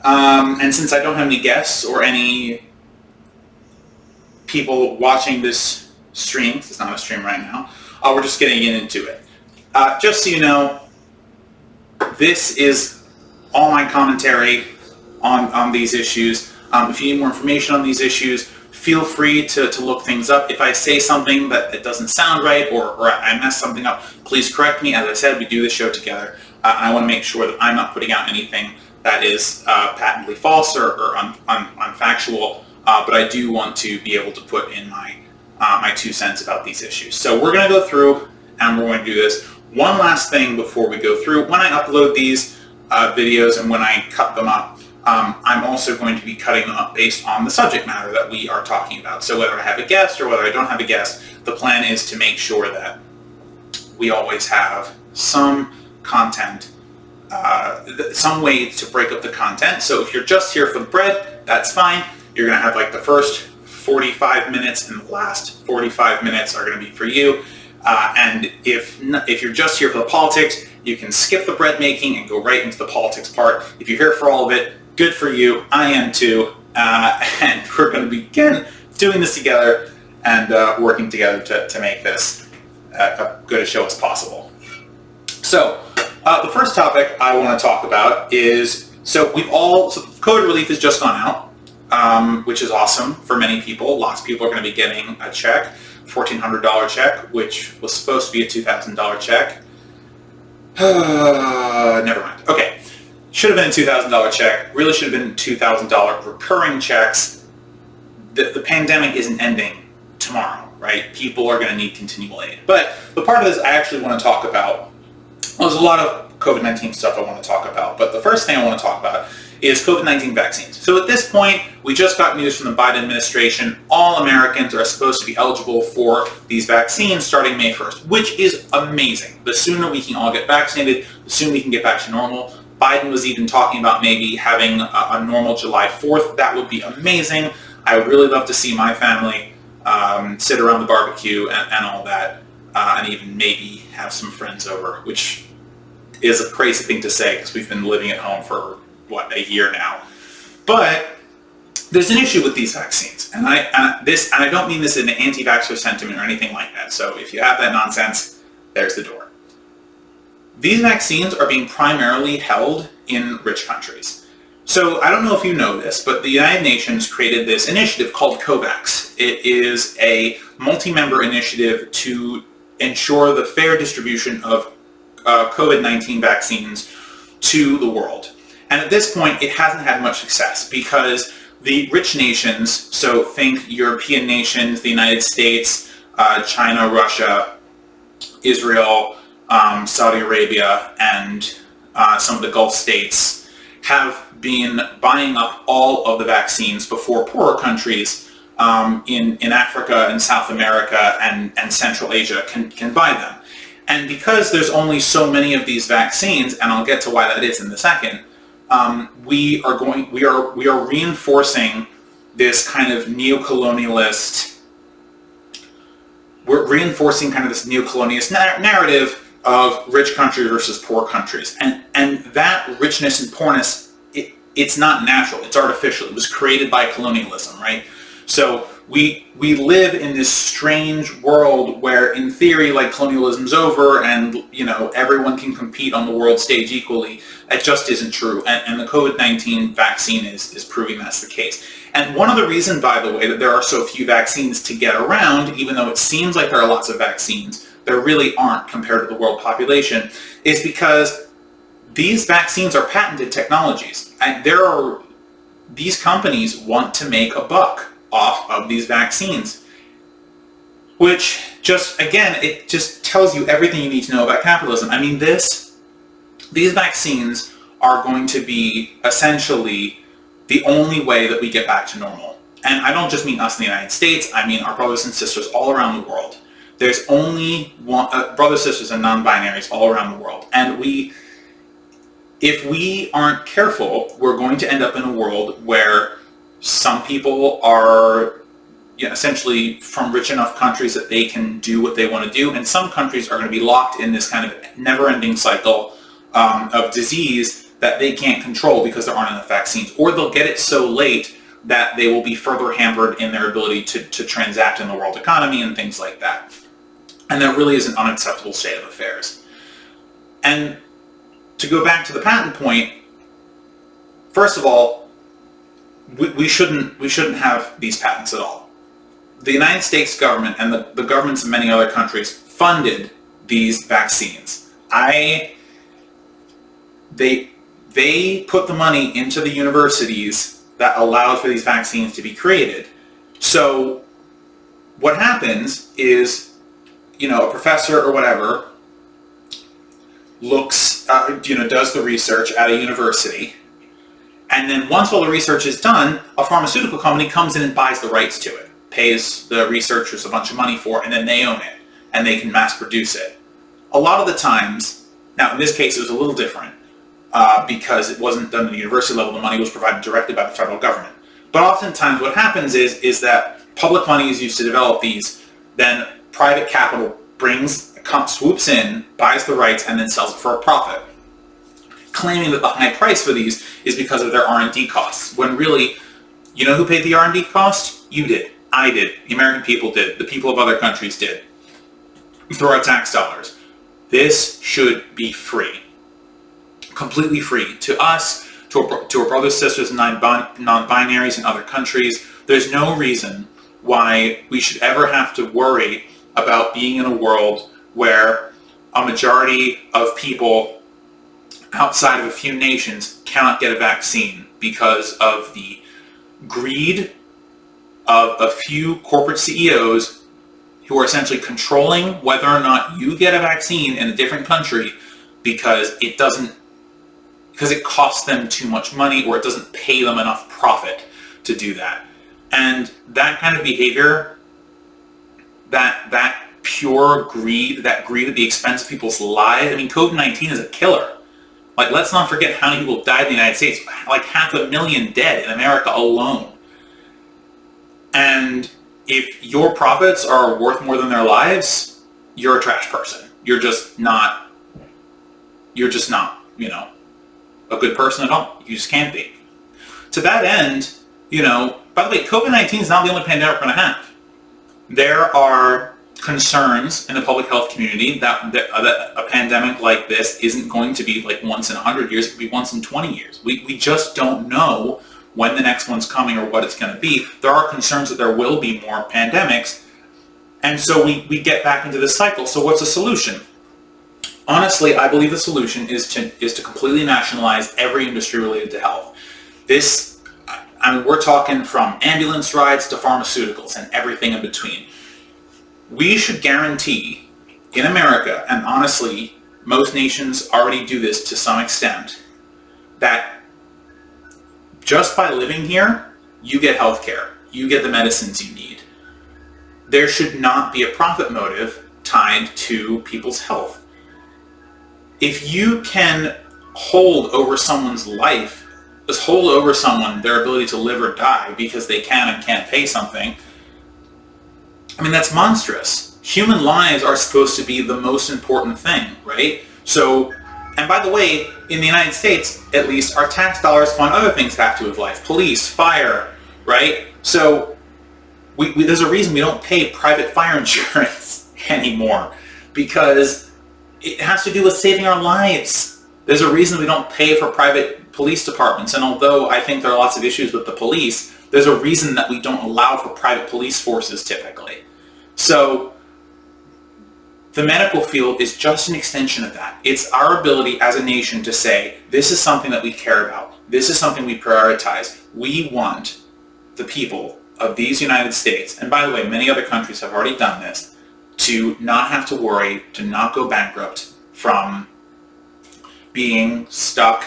And since I don't have any guests or any people watching this stream, it's not a stream right now, we're just getting into it. Just so you know, this is all my commentary on these issues. If you need more information on these issues, feel free to look things up. If I say something that doesn't sound right or I mess something up, please correct me. As I said, we do this show together. I want to make sure that I'm not putting out anything that is patently false or unfactual, but I do want to be able to put in my 2 cents about these issues. So we're going to go through and we're going to do this. One last thing before we go through. When I upload these videos and when I cut them up, I'm also going to be cutting them up based on the subject matter that we are talking about. So whether I have a guest or whether I don't have a guest, the plan is to make sure that we always have some content, some way to break up the content. So if you're just here for the bread, that's fine. You're going to have like the first 45 minutes and the last 45 minutes are going to be for you. And if you're just here for the politics, you can skip the bread making and go right into the politics part. If you're here for all of it, good for you. I am too. And we're going to begin doing this together and working together to make this as good a show as possible. So the first topic I want to talk about is, so COVID relief has just gone out, which is awesome for many people. Lots of people are going to be getting a check, $1,400 check, which was supposed to be a $2,000 check. Never mind. Okay. Should have been a $2,000 check. Really should have been $2,000 recurring checks. The pandemic isn't ending tomorrow, right? People are going to need continual aid. But the part of this I actually want to talk about, well, there's a lot of COVID-19 stuff I want to talk about, but the first thing I want to talk about is COVID-19 vaccines. So at this point, we just got news from the Biden administration. All Americans are supposed to be eligible for these vaccines starting May 1st, which is amazing. The sooner we can all get vaccinated, the sooner we can get back to normal. Biden was even talking about maybe having a normal July 4th. That would be amazing. I would really love to see my family sit around the barbecue and all that, and even maybe have some friends over, which is a crazy thing to say because we've been living at home for, a year now. But there's an issue with these vaccines, and I don't mean this in an anti-vaxxer sentiment or anything like that. So if you have that nonsense, there's the door. These vaccines are being primarily held in rich countries. So I don't know if you know this, but the United Nations created this initiative called COVAX. It is a multi-member initiative to ensure the fair distribution of COVID-19 vaccines to the world. And at this point, it hasn't had much success because the rich nations, so think European nations, the United States, China, Russia, Israel, Saudi Arabia, and some of the Gulf states have been buying up all of the vaccines before poorer countries in Africa and South America and Central Asia can buy them. And because there's only so many of these vaccines, and I'll get to why that is in a second, we are reinforcing this kind of neo-colonialist. We're reinforcing kind of this neo-colonialist narrative of rich countries versus poor countries, and that richness and poorness, it's not natural. It's artificial. It was created by colonialism, right? So we live in this strange world where, in theory, like colonialism's over and everyone can compete on the world stage equally. That just isn't true, and the COVID-19 vaccine is proving that's the case. And one of the reasons, by the way, that there are so few vaccines to get around, even though it seems like there are lots of vaccines, there really aren't compared to the world population, is because these vaccines are patented technologies. And these companies want to make a buck off of these vaccines, which it just tells you everything you need to know about capitalism. I mean, these vaccines are going to be essentially the only way that we get back to normal. And I don't just mean us in the United States, I mean our brothers and sisters all around the world. There's only one, brothers, sisters, and non-binaries all around the world. And if we aren't careful, we're going to end up in a world where some people are essentially from rich enough countries that they can do what they want to do, and some countries are going to be locked in this kind of never-ending cycle of disease that they can't control because there aren't enough vaccines, or they'll get it so late that they will be further hampered in their ability to transact in the world economy and things like that. And that really is an unacceptable state of affairs. And to go back to the patent point, first of all, we shouldn't have these patents at all. The United States government and the governments of many other countries funded these vaccines. They put the money into the universities that allowed for these vaccines to be created. So what happens is, a professor or whatever looks, does the research at a university, and then once all the research is done, a pharmaceutical company comes in and buys the rights to it, pays the researchers a bunch of money for it, and then they own it, and they can mass produce it. A lot of the times, now in this case it was a little different, because it wasn't done at the university level, the money was provided directly by the federal government. But oftentimes what happens is that public money is used to develop these, then private capital swoops in, buys the rights, and then sells it for a profit, claiming that the high price for these is because of their R&D costs, when really, who paid the R&D cost? You did. I did. The American people did. The people of other countries did. Through our tax dollars. This should be free. Completely free. To us, to our brothers, sisters, and non-binaries in other countries, there's no reason why we should ever have to worry about being in a world where a majority of people outside of a few nations cannot get a vaccine because of the greed of a few corporate CEOs who are essentially controlling whether or not you get a vaccine in a different country because it costs them too much money, or it doesn't pay them enough profit to do that. And that kind of behavior, that pure greed, that greed at the expense of people's lives, COVID-19 is a killer. Let's not forget how many people died in the United States, 500,000 dead in America alone. And if your profits are worth more than their lives, you're a trash person. You're just not, a good person at all. You just can't be. To that end, by the way, COVID-19 is not the only pandemic we're going to have. There are concerns in the public health community that a pandemic like this isn't going to be once in 100 years, it could be once in 20 years. We just don't know when the next one's coming or what it's going to be. There are concerns that there will be more pandemics, and so we get back into this cycle. So what's the solution? Honestly, I believe the solution is to completely nationalize every industry related to health. We're talking from ambulance rides to pharmaceuticals and everything in between. We should guarantee in America, and honestly, most nations already do this to some extent, that just by living here, you get health care. You get the medicines you need. There should not be a profit motive tied to people's health. If you can hold over someone's life, just hold over someone their ability to live or die because they can and can't pay something, that's monstrous. Human lives are supposed to be the most important thing, right? So, and by the way, in the United States, at least, our tax dollars fund other things that have to do with life. Police, fire, right? So, there's a reason we don't pay private fire insurance anymore, because it has to do with saving our lives. There's a reason we don't pay for private police departments, and although I think there are lots of issues with the police, there's a reason that we don't allow for private police forces typically. So the medical field is just an extension of that. It's our ability as a nation to say, this is something that we care about. This is something we prioritize. We want the people of these United States, and by the way, many other countries have already done this, to not have to worry, to not go bankrupt from being stuck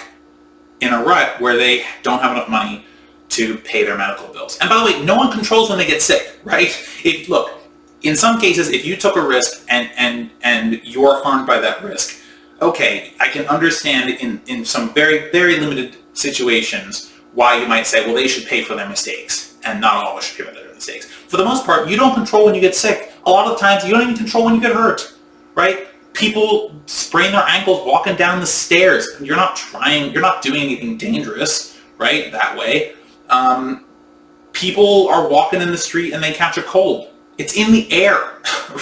in a rut where they don't have enough money to pay their medical bills. And by the way, no one controls when they get sick, right? Look, in some cases, if you took a risk and you're harmed by that risk, okay, I can understand in some very, very limited situations why you might say, well, they should pay for their mistakes, and not all of us should pay for their mistakes. For the most part, you don't control when you get sick. A lot of the times, you don't even control when you get hurt, right? People sprain their ankles walking down the stairs. You're not doing anything dangerous, right, that way. People are walking in the street and they catch a cold. It's in the air,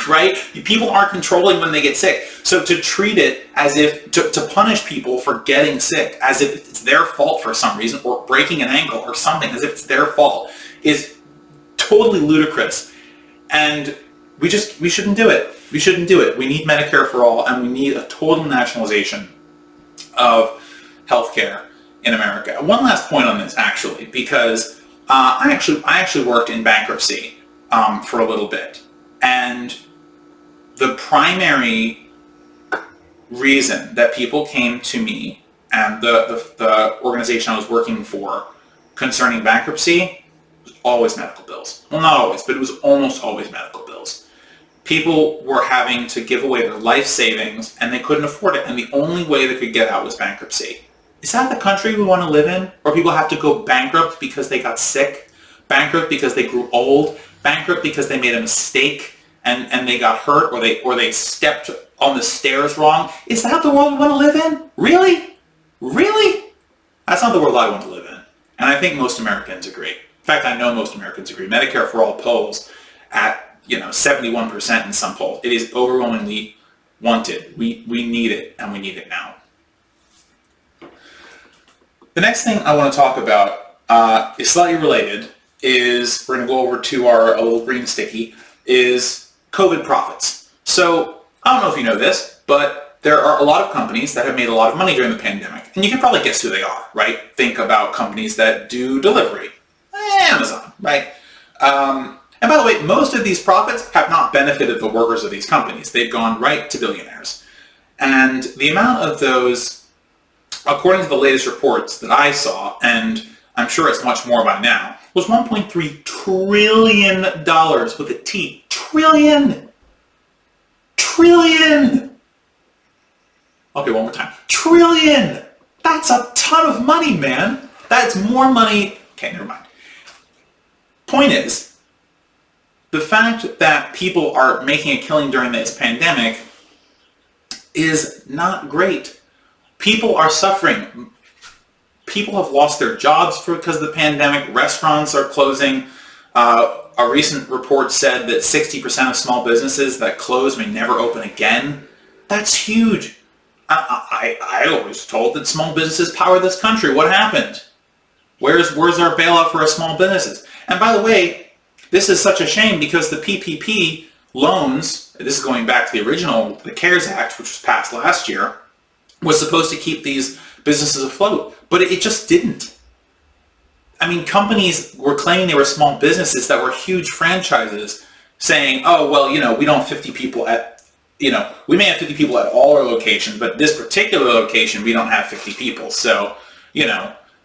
right? People aren't controlling when they get sick. So to treat it as if, to punish people for getting sick, as if it's their fault for some reason, or breaking an ankle or something, as if it's their fault, is totally ludicrous. And we shouldn't do it. We shouldn't do it. We need Medicare for all, and we need a total nationalization of healthcare in America. One last point on this, actually, because I actually worked in bankruptcy for a little bit, and the primary reason that people came to me and the organization I was working for concerning bankruptcy was always medical bills. Well, not always, but it was almost always medical bills. People were having to give away their life savings, and they couldn't afford it, and the only way they could get out was bankruptcy. Is that the country we want to live in, where people have to go bankrupt because they got sick, bankrupt because they grew old, bankrupt because they made a mistake and they got hurt, or they stepped on the stairs wrong? Is that the world we want to live in? Really? Really? That's not the world I want to live in. And I think most Americans agree. In fact, I know most Americans agree. Medicare for all polls at 71% in some polls. It is overwhelmingly wanted. We need it, and we need it now. The next thing I want to talk about is slightly related. We're going to go over to our little green sticky, is COVID profits. So I don't know if you know this, but there are a lot of companies that have made a lot of money during the pandemic, and you can probably guess who they are, right? Think about companies that do delivery. Amazon, right? And by the way, most of these profits have not benefited the workers of these companies. They've gone right to billionaires. And the amount of those, according to the latest reports that I saw, and I'm sure it's much more by now, was $1.3 trillion with a T. Trillion! Trillion! Okay, one more time. Trillion! That's a ton of money, man! That's more money. Okay, never mind. Point is, the fact that people are making a killing during this pandemic is not great. People are suffering. People have lost their jobs because of the pandemic. Restaurants are closing. A recent report said that 60% of small businesses that close may never open again. That's huge. I always told that small businesses power this country. What happened? Where's our bailout for our small businesses? And by the way, this is such a shame because the PPP loans, this is going back to the CARES Act, which was passed last year, was supposed to keep these businesses afloat, but it just didn't. I mean, companies were claiming they were small businesses that were huge franchises, saying, oh, well, we don't have 50 people at, we may have 50 people at all our locations, but this particular location, we don't have 50 people. So,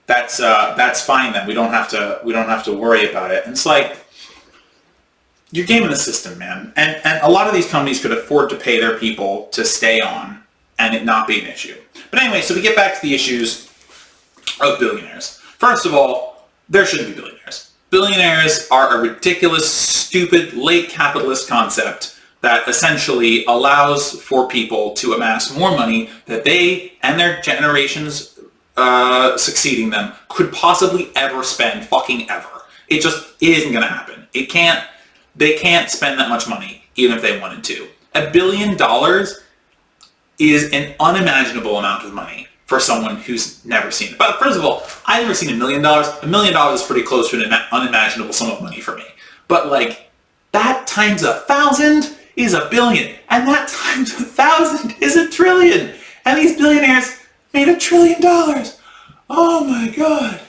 that's fine then. We don't have to worry about it. And it's like, you're gaming the system, man. And a lot of these companies could afford to pay their people to stay on and it not be an issue. But anyway, so we get back to the issues of billionaires. First of all, there shouldn't be billionaires. Billionaires are a ridiculous, stupid, late capitalist concept that essentially allows for people to amass more money that they and their generations succeeding them could possibly ever spend fucking ever. It isn't going to happen. They can't spend that much money even if they wanted to. $1 billion is an unimaginable amount of money for someone who's never seen it. But first of all, I've never seen $1 million. $1 million is pretty close to an unimaginable sum of money for me. But like, that times 1,000 is $1 billion. And that times 1,000 is $1 trillion. And these billionaires made $1 trillion. Oh my God.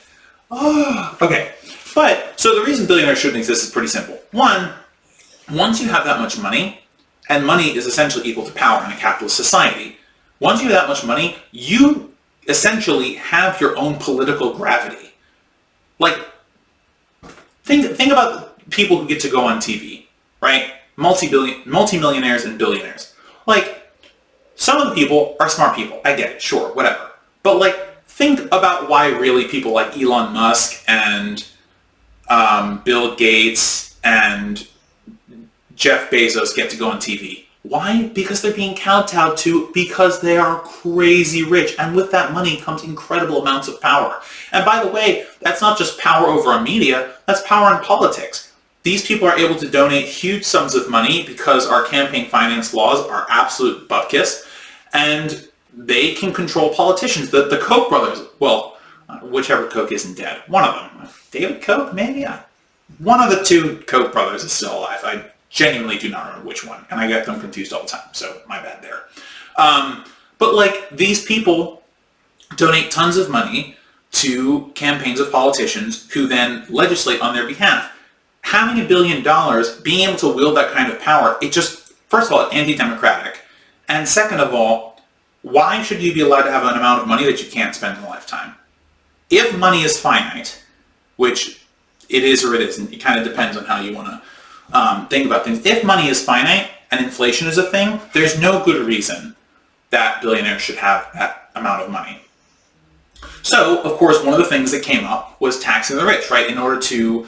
Oh. Okay. But, so the reason billionaires shouldn't exist is pretty simple. One, once you have that much money, and money is essentially equal to power in a capitalist society, once you have that much money, you essentially have your own political gravity. Like, think about people who get to go on TV, right? Multi-millionaires and billionaires. Like, some of the people are smart people. I get it, sure, whatever. But like, think about why really people like Elon Musk and Bill Gates and Jeff Bezos get to go on TV. Why? Because they're being kowtowed to, because they are crazy rich, and with that money comes incredible amounts of power. And by the way, that's not just power over our media, that's power in politics. These people are able to donate huge sums of money because our campaign finance laws are absolute bupkis, and they can control politicians. The Koch brothers, well, whichever Koch isn't dead, one of them, David Koch, maybe? One of the two Koch brothers is still alive. I genuinely do not remember which one, and I get them confused all the time, so my bad there. But like, these people donate tons of money to campaigns of politicians who then legislate on their behalf. Having $1 billion, being able to wield that kind of power, it just, first of all, it's anti-democratic, and second of all, why should you be allowed to have an amount of money that you can't spend in a lifetime? If money is finite, which it is or it isn't, it kind of depends on how you want to think about things. If money is finite and inflation is a thing, there's no good reason that billionaires should have that amount of money. So, of course, one of the things that came up was taxing the rich, right? In order to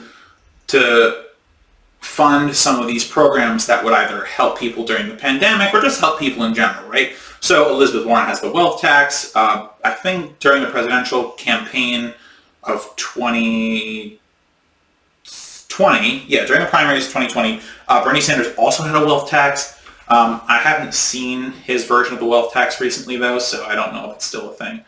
fund some of these programs that would either help people during the pandemic or just help people in general, right? So Elizabeth Warren has the wealth tax. I think during the presidential campaign of 2020, during the primaries of 2020, Bernie Sanders also had a wealth tax. I haven't seen his version of the wealth tax recently, though, so I don't know if it's still a thing.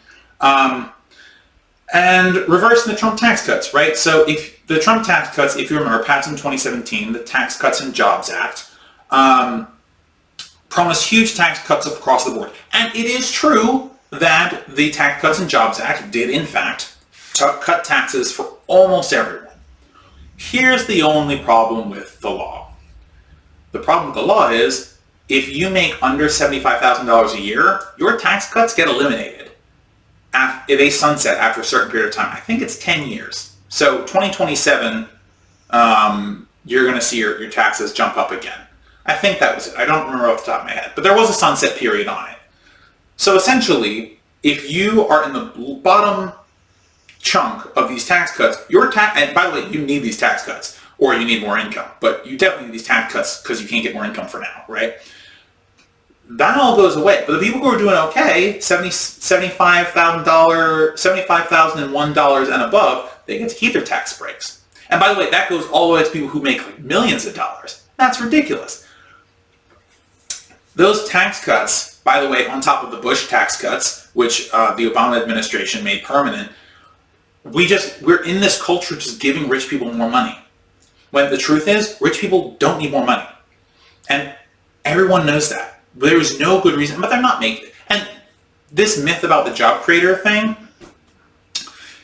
And reversing the Trump tax cuts, right? So if the Trump tax cuts, if you remember, passed in 2017, the Tax Cuts and Jobs Act, promised huge tax cuts across the board. And it is true that the Tax Cuts and Jobs Act did, in fact, cut taxes for almost everyone. Here's the only problem with the law. The problem with the law is, if you make under $75,000 a year, your tax cuts get eliminated. They sunset after a certain period of time. I think it's 10 years. So 2027, you're going to see your taxes jump up again. I think that was it. I don't remember off the top of my head. But there was a sunset period on it. So essentially, if you are in the bottom chunk of these tax cuts, and by the way, you need these tax cuts, or you need more income. But you definitely need these tax cuts because you can't get more income for now, right? That all goes away. But the people who are doing okay, $75,001 and above, they get to keep their tax breaks. And by the way, that goes all the way to people who make like millions of dollars. That's ridiculous. Those tax cuts, by the way, on top of the Bush tax cuts, which the Obama administration made permanent, we're in this culture just giving rich people more money. When the truth is, rich people don't need more money. And everyone knows that. There is no good reason, but they're not making it. And this myth about the job creator thing,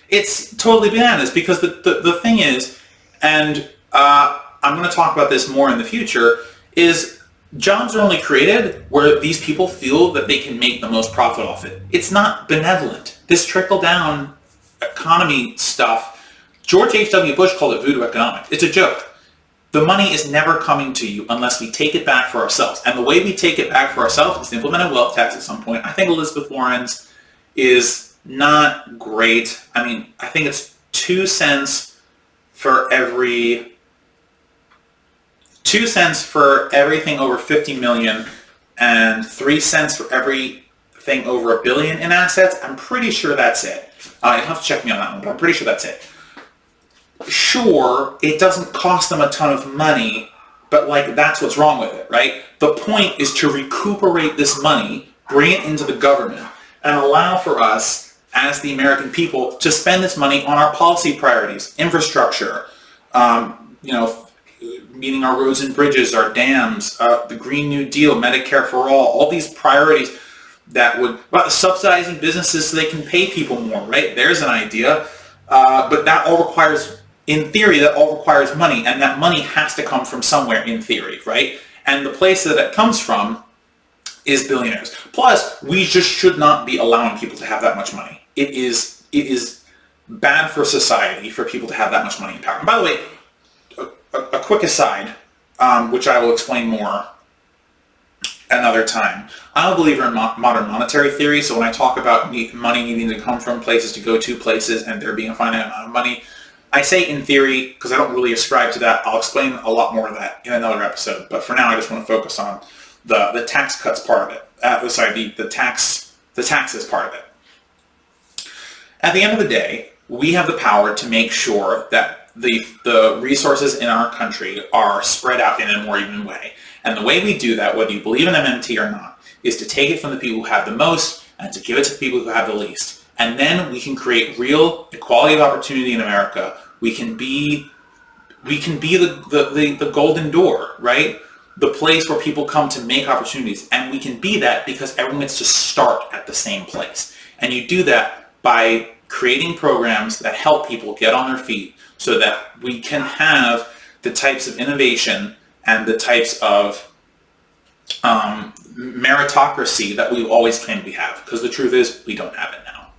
it's totally bananas, because the thing is, and I'm going to talk about this more in the future, is jobs are only created where these people feel that they can make the most profit off it. It's not benevolent. This trickle-down economy stuff, George H.W. Bush called it voodoo economics. It's a joke. The money is never coming to you unless we take it back for ourselves. And the way we take it back for ourselves is to implement a wealth tax at some point. I think Elizabeth Warren's is not great. I mean, I think it's 2 cents for everything over 50 million and 3 cents for everything over $1 billion in assets. I'm pretty sure that's it. You'll have to check me on that one, but I'm pretty sure that's it. Sure, it doesn't cost them a ton of money, but like, that's what's wrong with it, right? The point is to recuperate this money, bring it into the government, and allow for us, as the American people, to spend this money on our policy priorities, infrastructure, meeting our roads and bridges, our dams, the Green New Deal, Medicare for all these priorities that would, subsidizing businesses so they can pay people more, right? There's an idea. But that all requires, in theory, that all requires money, and that money has to come from somewhere in theory, right? And the place that it comes from is billionaires. Plus, we just should not be allowing people to have that much money. It is bad for society for people to have that much money and power. And by the way, a quick aside, which I will explain more another time. I'm a believer in modern monetary theory, so when I talk about money needing to come from places to go to places and there being a finite amount of money, I say in theory because I don't really ascribe to that. I'll explain a lot more of that in another episode. But for now, I just want to focus on the tax cuts part of it. The taxes part of it. At the end of the day, we have the power to make sure that the resources in our country are spread out in a more even way. And the way we do that, whether you believe in MMT or not, is to take it from the people who have the most and to give it to the people who have the least. And then we can create real equality of opportunity in America. We can be the golden door, right? The place where people come to make opportunities. And we can be that because everyone gets to start at the same place. And you do that by creating programs that help people get on their feet so that we can have the types of innovation and the types of meritocracy that we've always claimed we have. Because the truth is, we don't have it now.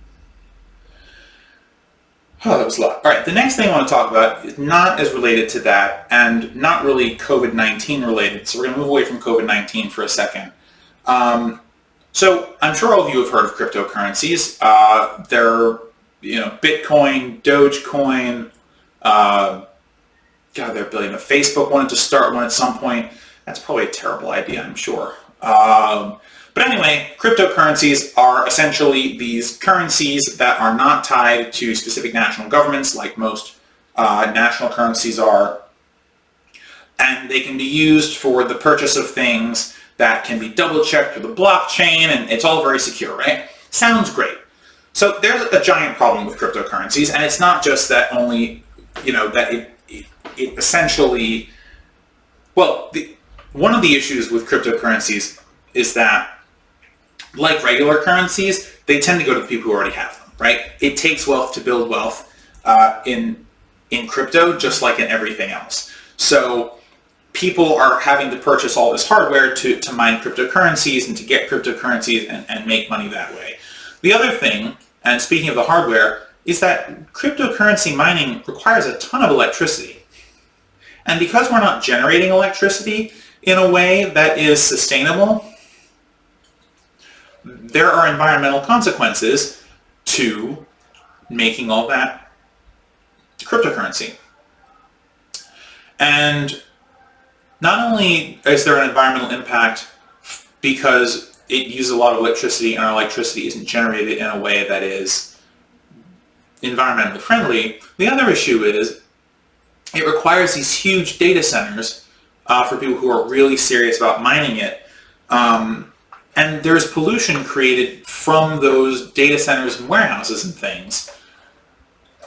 Oh, that was a lot. All right, the next thing I want to talk about is not as related to that and not really COVID-19 related. So we're going to move away from COVID-19 for a second. So I'm sure all of you have heard of cryptocurrencies. They're, Bitcoin, Dogecoin, they're billion. Facebook wanted to start one at some point. That's probably a terrible idea, I'm sure. But anyway, cryptocurrencies are essentially these currencies that are not tied to specific national governments like most national currencies are. And they can be used for the purchase of things that can be double-checked through the blockchain, and it's all very secure, right? Sounds great. So there's a giant problem with cryptocurrencies, and it's not just that only, that it essentially, one of the issues with cryptocurrencies is that, like regular currencies, they tend to go to the people who already have them, right? It takes wealth to build wealth in crypto, just like in everything else. So people are having to purchase all this hardware to mine cryptocurrencies and to get cryptocurrencies and make money that way. The other thing, and speaking of the hardware, is that cryptocurrency mining requires a ton of electricity. And because we're not generating electricity in a way that is sustainable, there are environmental consequences to making all that cryptocurrency. And not only is there an environmental impact because it uses a lot of electricity and our electricity isn't generated in a way that is environmentally friendly, the other issue is it requires these huge data centers for people who are really serious about mining it. And there's pollution created from those data centers and warehouses and things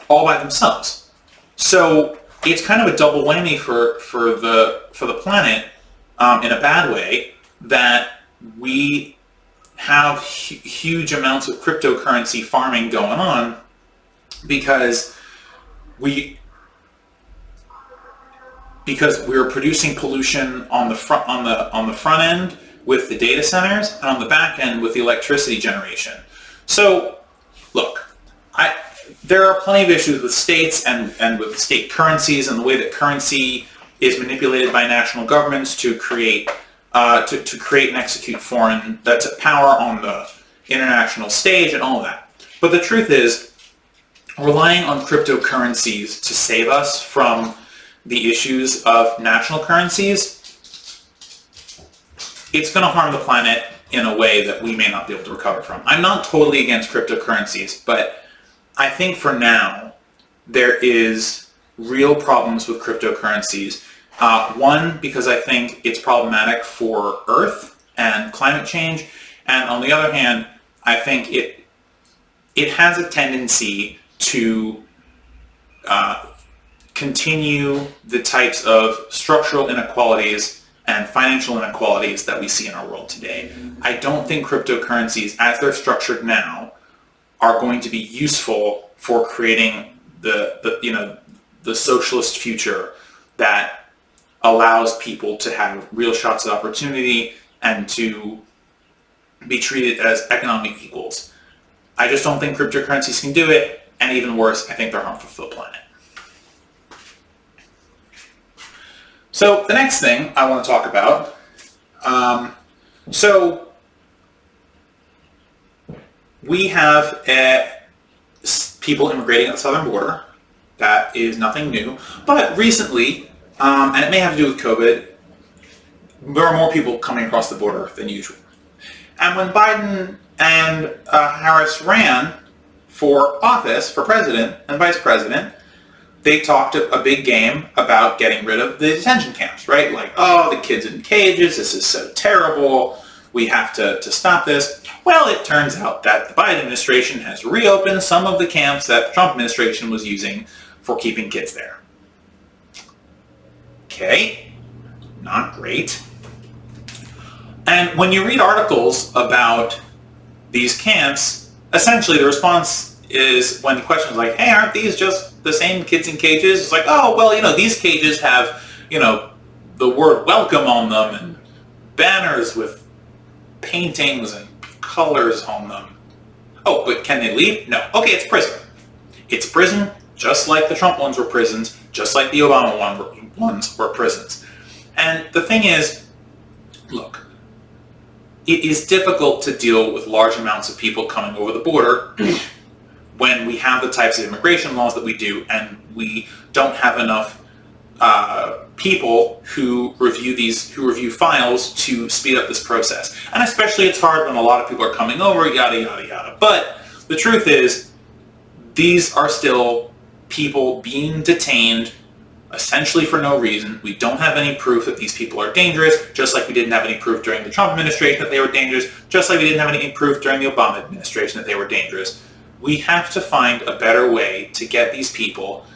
all by themselves. So it's kind of a double whammy for the planet in a bad way that we have huge amounts of cryptocurrency farming going on because we're producing pollution on the front end with the data centers and on the back end with the electricity generation. So look, there are plenty of issues with states and with state currencies and the way that currency is manipulated by national governments to create and execute foreign power on the international stage and all of that. But the truth is, relying on cryptocurrencies to save us from the issues of national currencies, it's going to harm the planet in a way that we may not be able to recover from. I'm not totally against cryptocurrencies, but I think for now, there is real problems with cryptocurrencies. One, because I think it's problematic for Earth and climate change, and on the other hand, I think it has a tendency to continue the types of structural inequalities and financial inequalities that we see in our world today. I don't think cryptocurrencies, as they're structured now, are going to be useful for creating the socialist future that allows people to have real shots of opportunity and to be treated as economic equals. I just don't think cryptocurrencies can do it, and even worse, I think they're harmful for the planet. So the next thing I want to talk about, so we have people immigrating at the southern border, That is nothing new. But recently, and it may have to do with COVID, there are more people coming across the border than usual. And when Biden and Harris ran for office, for president and vice president, they talked a big game about getting rid of the detention camps, right? Like, oh, the kids in cages, this is so terrible, we have to stop this. Well, it turns out that the Biden administration has reopened some of the camps that the Trump administration was using for keeping kids there. Okay, not great. And when you read articles about these camps, essentially the response is, when the question is like, hey, aren't these just the same kids in cages? It's like, oh, well, these cages have, the word welcome on them and banners with paintings and colors on them. Oh, but can they leave? No. Okay, it's prison. It's prison, just like the Trump ones were prisons, just like the Obama ones were prisons. And the thing is, look, it is difficult to deal with large amounts of people coming over the border when we have the types of immigration laws that we do, and we don't have enough people who review files to speed up this process. And especially it's hard when a lot of people are coming over, yada, yada, yada. But the truth is, these are still people being detained essentially for no reason. We don't have any proof that these people are dangerous, just like we didn't have any proof during the Trump administration that they were dangerous, just like we didn't have any proof during the Obama administration that they were dangerous. We have to find a better way to get these people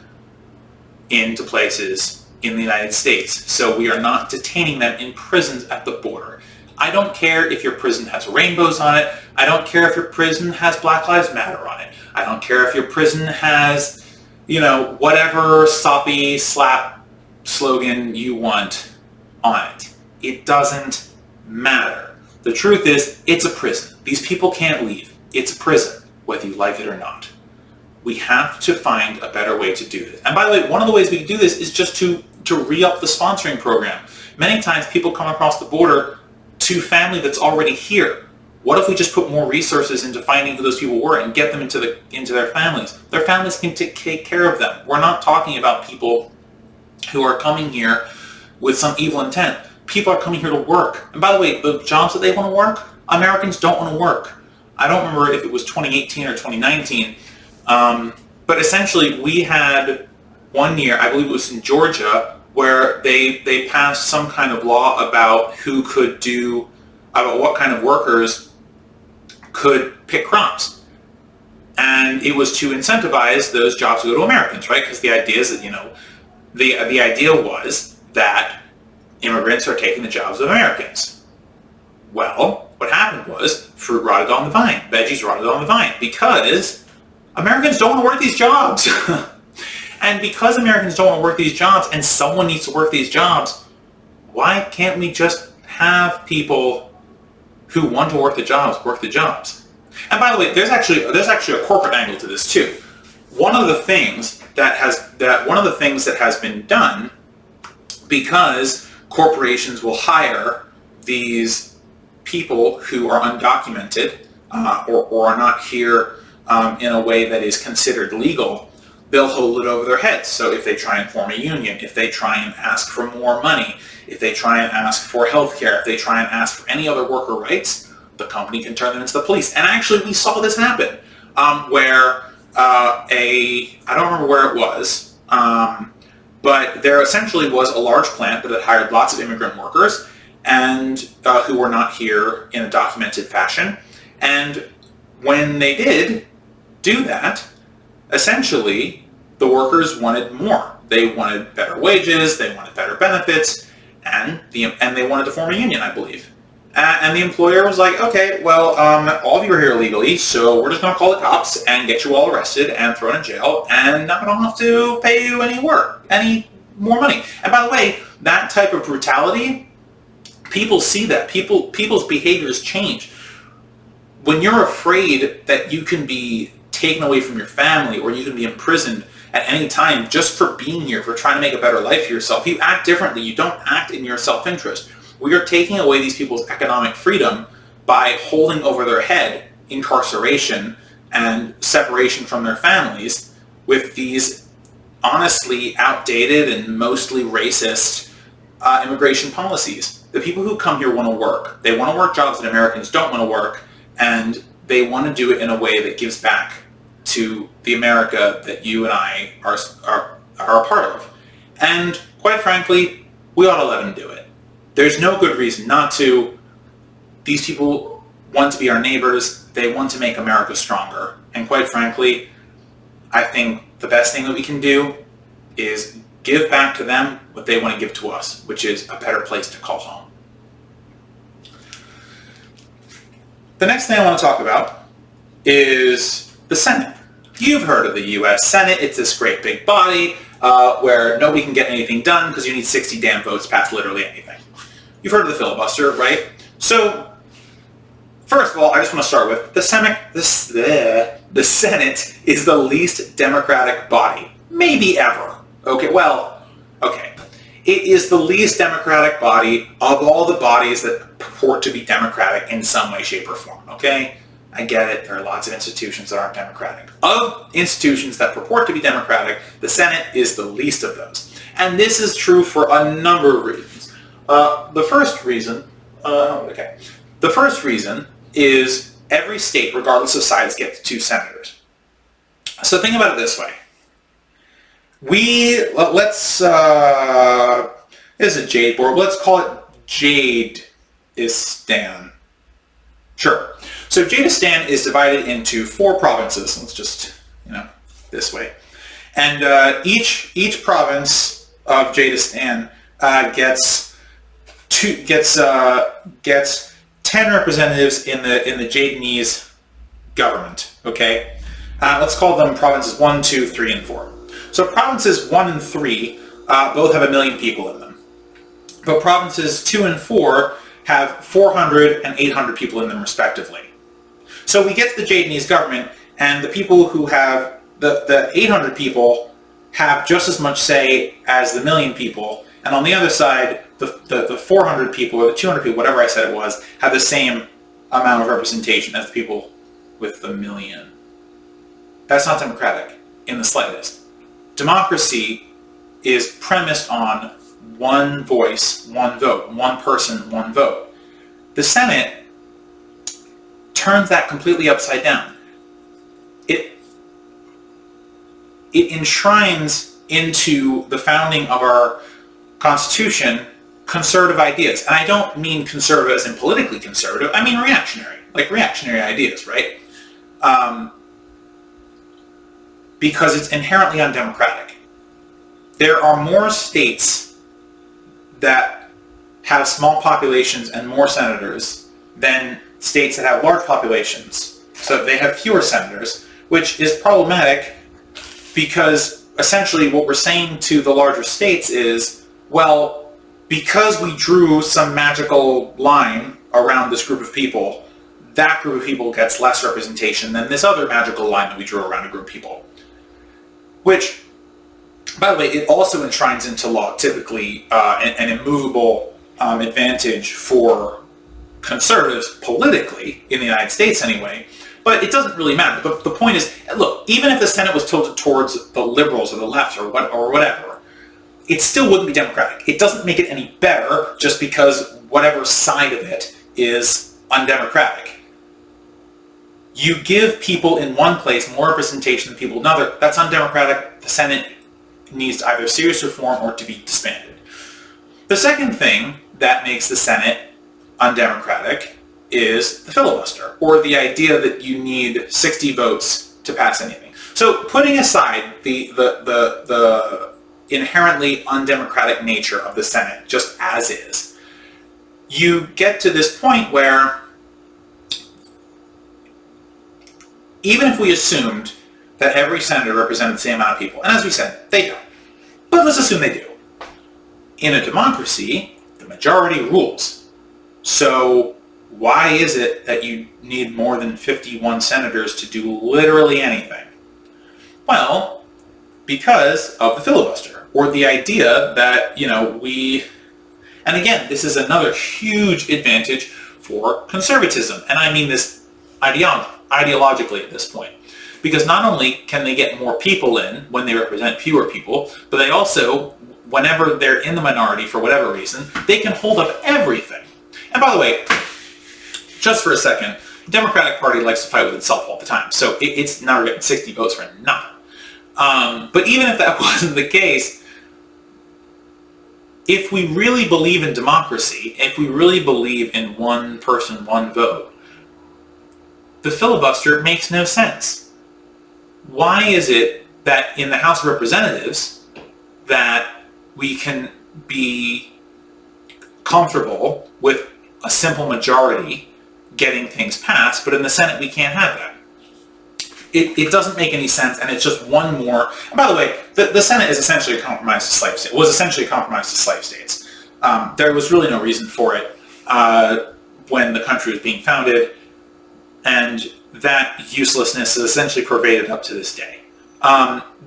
into places in the United States, so we are not detaining them in prisons at the border. I don't care if your prison has rainbows on it. I don't care if your prison has Black Lives Matter on it. I don't care if your prison has, whatever soppy slap slogan you want on it. It doesn't matter. The truth is, it's a prison. These people can't leave. It's a prison, whether you like it or not. We have to find a better way to do this. And by the way, one of the ways we can do this is just to re-up the sponsoring program. Many times people come across the border to family that's already here. What if we just put more resources into finding who those people were and get them into their families? Their families can take care of them. We're not talking about people who are coming here with some evil intent. People are coming here to work. And by the way, the jobs that they want to work, Americans don't want to work. I don't remember if it was 2018 or 2019, but essentially we had one year, I believe it was in Georgia, where they passed some kind of law about about what kind of workers could pick crops. And it was to incentivize those jobs to go to Americans, right? Because the idea is that, the idea was that immigrants are taking the jobs of Americans. Well, what happened was fruit rotted on the vine, veggies rotted on the vine, because Americans don't want to work these jobs. And because Americans don't want to work these jobs and someone needs to work these jobs, why can't we just have people who want to work the jobs? And by the way, there's actually a corporate angle to this too. One of the things that has been done, because corporations will hire these people who are undocumented or are not here in a way that is considered legal, they'll hold it over their heads. So if they try and form a union, if they try and ask for more money, if they try and ask for health care, if they try and ask for any other worker rights, the company can turn them into the police. And actually we saw this happen where I don't remember where it was, but there essentially was a large plant that had hired lots of immigrant workers and who were not here in a documented fashion. And when they did do that, essentially the workers wanted more. They wanted better wages, they wanted better benefits, and they wanted to form a union, I believe. And the employer was like, okay, well, all of you are here illegally, so we're just going to call the cops and get you all arrested and thrown in jail, and now we don't have to pay you any more money. And by the way, that type of brutality, people see that. People's behaviors change. When you're afraid that you can be taken away from your family or you can be imprisoned at any time just for being here, for trying to make a better life for yourself, you act differently. You don't act in your self-interest. We are taking away these people's economic freedom by holding over their head incarceration and separation from their families with these honestly outdated and mostly racist immigration policies. The people who come here want to work. They want to work jobs that Americans don't want to work, and they want to do it in a way that gives back to the America that you and I are a part of. And quite frankly, we ought to let them do it. There's no good reason not to. These people want to be our neighbors. They want to make America stronger. And quite frankly, I think the best thing that we can do is give back to them what they want to give to us, which is a better place to call home. The next thing I want to talk about is the Senate. You've heard of the U.S. Senate. It's this great big body where nobody can get anything done because you need 60 damn votes to pass literally anything. You've heard of the filibuster, right? So, first of all, I just want to start with the Senate. The Senate is the least democratic body, maybe ever. Okay, well, okay. It is the least democratic body of all the bodies that purport to be democratic in some way, shape, or form, okay? I get it. There are lots of institutions that aren't democratic. Of institutions that purport to be democratic, the Senate is the least of those. And this is true for a number of reasons. The first reason is every state, regardless of size, gets 2 senators. So think about it this way. This is a jade board. Let's call it Jadistan. Sure. So Jadistan is divided into 4 provinces. Let's just, this way. And each province of Jadistan gets 10 representatives in the Jadanese government. Okay. Let's call them provinces 1, 2, 3, and 4. So provinces 1 and 3 both have 1 million people in them. But provinces 2 and 4 have 400 and 800 people in them respectively. So we get to the Jadanese government, and the people who have, the 800 people have just as much say as the 1 million people, and on the other side, the 400 people, or the 200 people, whatever I said it was, have the same amount of representation as the people with the 1 million. That's not democratic in the slightest. Democracy is premised on one voice, one vote, one person, one vote. The Senate turns that completely upside down. It enshrines into the founding of our Constitution conservative ideas. And I don't mean conservative as in politically conservative, I mean reactionary, like reactionary ideas, right? Because it's inherently undemocratic. There are more states that have small populations and more senators than states that have large populations. So they have fewer senators, which is problematic because essentially what we're saying to the larger states is, well, because we drew some magical line around this group of people, that group of people gets less representation than this other magical line that we drew around a group of people. Which, by the way, it also enshrines into law typically an immovable advantage for conservatives politically, in the United States anyway, but it doesn't really matter. The point is, look, even if the Senate was tilted towards the liberals or the left or whatever, it still wouldn't be democratic. It doesn't make it any better just because whatever side of it is undemocratic. You give people in one place more representation than people in another. That's undemocratic. The Senate needs either serious reform or to be disbanded. The second thing that makes the Senate undemocratic is the filibuster, or the idea that you need 60 votes to pass anything. So putting aside the inherently undemocratic nature of the Senate, just as is, you get to this point where even if we assumed that every senator represented the same amount of people, and as we said, they don't, but let's assume they do. In a democracy, the majority rules. So why is it that you need more than 51 senators to do literally anything? Well, because of the filibuster, or the idea that, and again, this is another huge advantage for conservatism, and I mean this ideologically at this point. because not only can they get more people in when they represent fewer people, but they also, whenever they're in the minority for whatever reason, they can hold up everything. And by the way, just for a second, the Democratic Party likes to fight with itself all the time, so it's never getting 60 votes for nothing. But even if that wasn't the case, if we really believe in democracy, if we really believe in one person, one vote, the filibuster makes no sense. Why is it that in the House of Representatives that we can be comfortable with a simple majority getting things passed, but in the Senate we can't have that? It doesn't make any sense, and it's just one more. And by the way, the Senate is essentially a compromise to slave states. Was essentially a compromise to slave states. There was really no reason for it when the country was being founded, and that uselessness is essentially pervaded up to this day.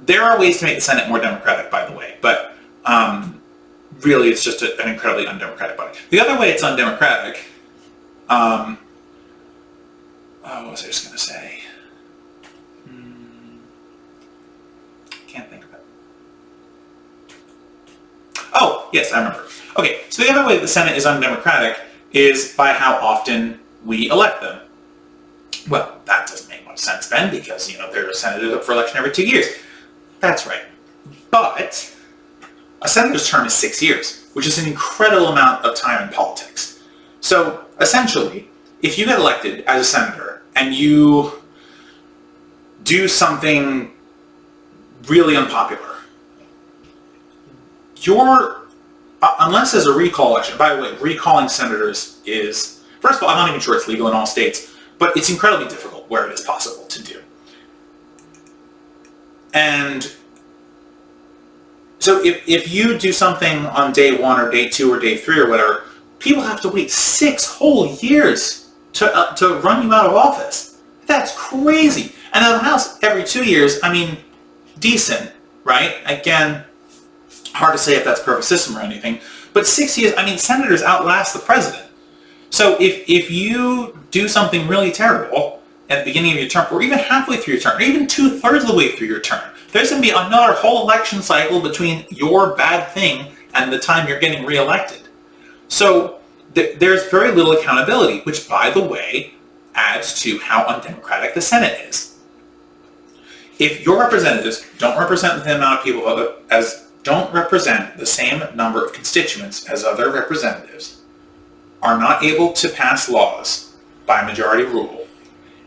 There are ways to make the Senate more democratic, by the way, but really it's just an incredibly undemocratic body. The other way it's undemocratic, what was I just going to say? Can't think of it. Oh, yes, I remember. Okay, so the other way that the Senate is undemocratic is by how often we elect them. Well, that doesn't make much sense, Ben, because, there are senators up for election every 2 years. That's right. But a senator's term is 6 years, which is an incredible amount of time in politics. So, essentially, if you get elected as a senator and you do something really unpopular, unless there's a recall election, by the way, recalling senators is, first of all, I'm not even sure it's legal in all states, but it's incredibly difficult where it is possible to do. And so if you do something on day 1 or day 2 or day 3 or whatever, people have to wait 6 whole years to run you out of office. That's crazy. And in the House, every 2 years, decent, right? Again, hard to say if that's perfect system or anything, but 6 years, senators outlast the president. So if you do something really terrible at the beginning of your term, or even halfway through your term, or even 2/3 of the way through your term, there's going to be another whole election cycle between your bad thing and the time you're getting reelected. So there's very little accountability, which, by the way, adds to how undemocratic the Senate is. If your representatives don't represent the amount of people don't represent the same number of constituents as other representatives, are not able to pass laws by majority rule,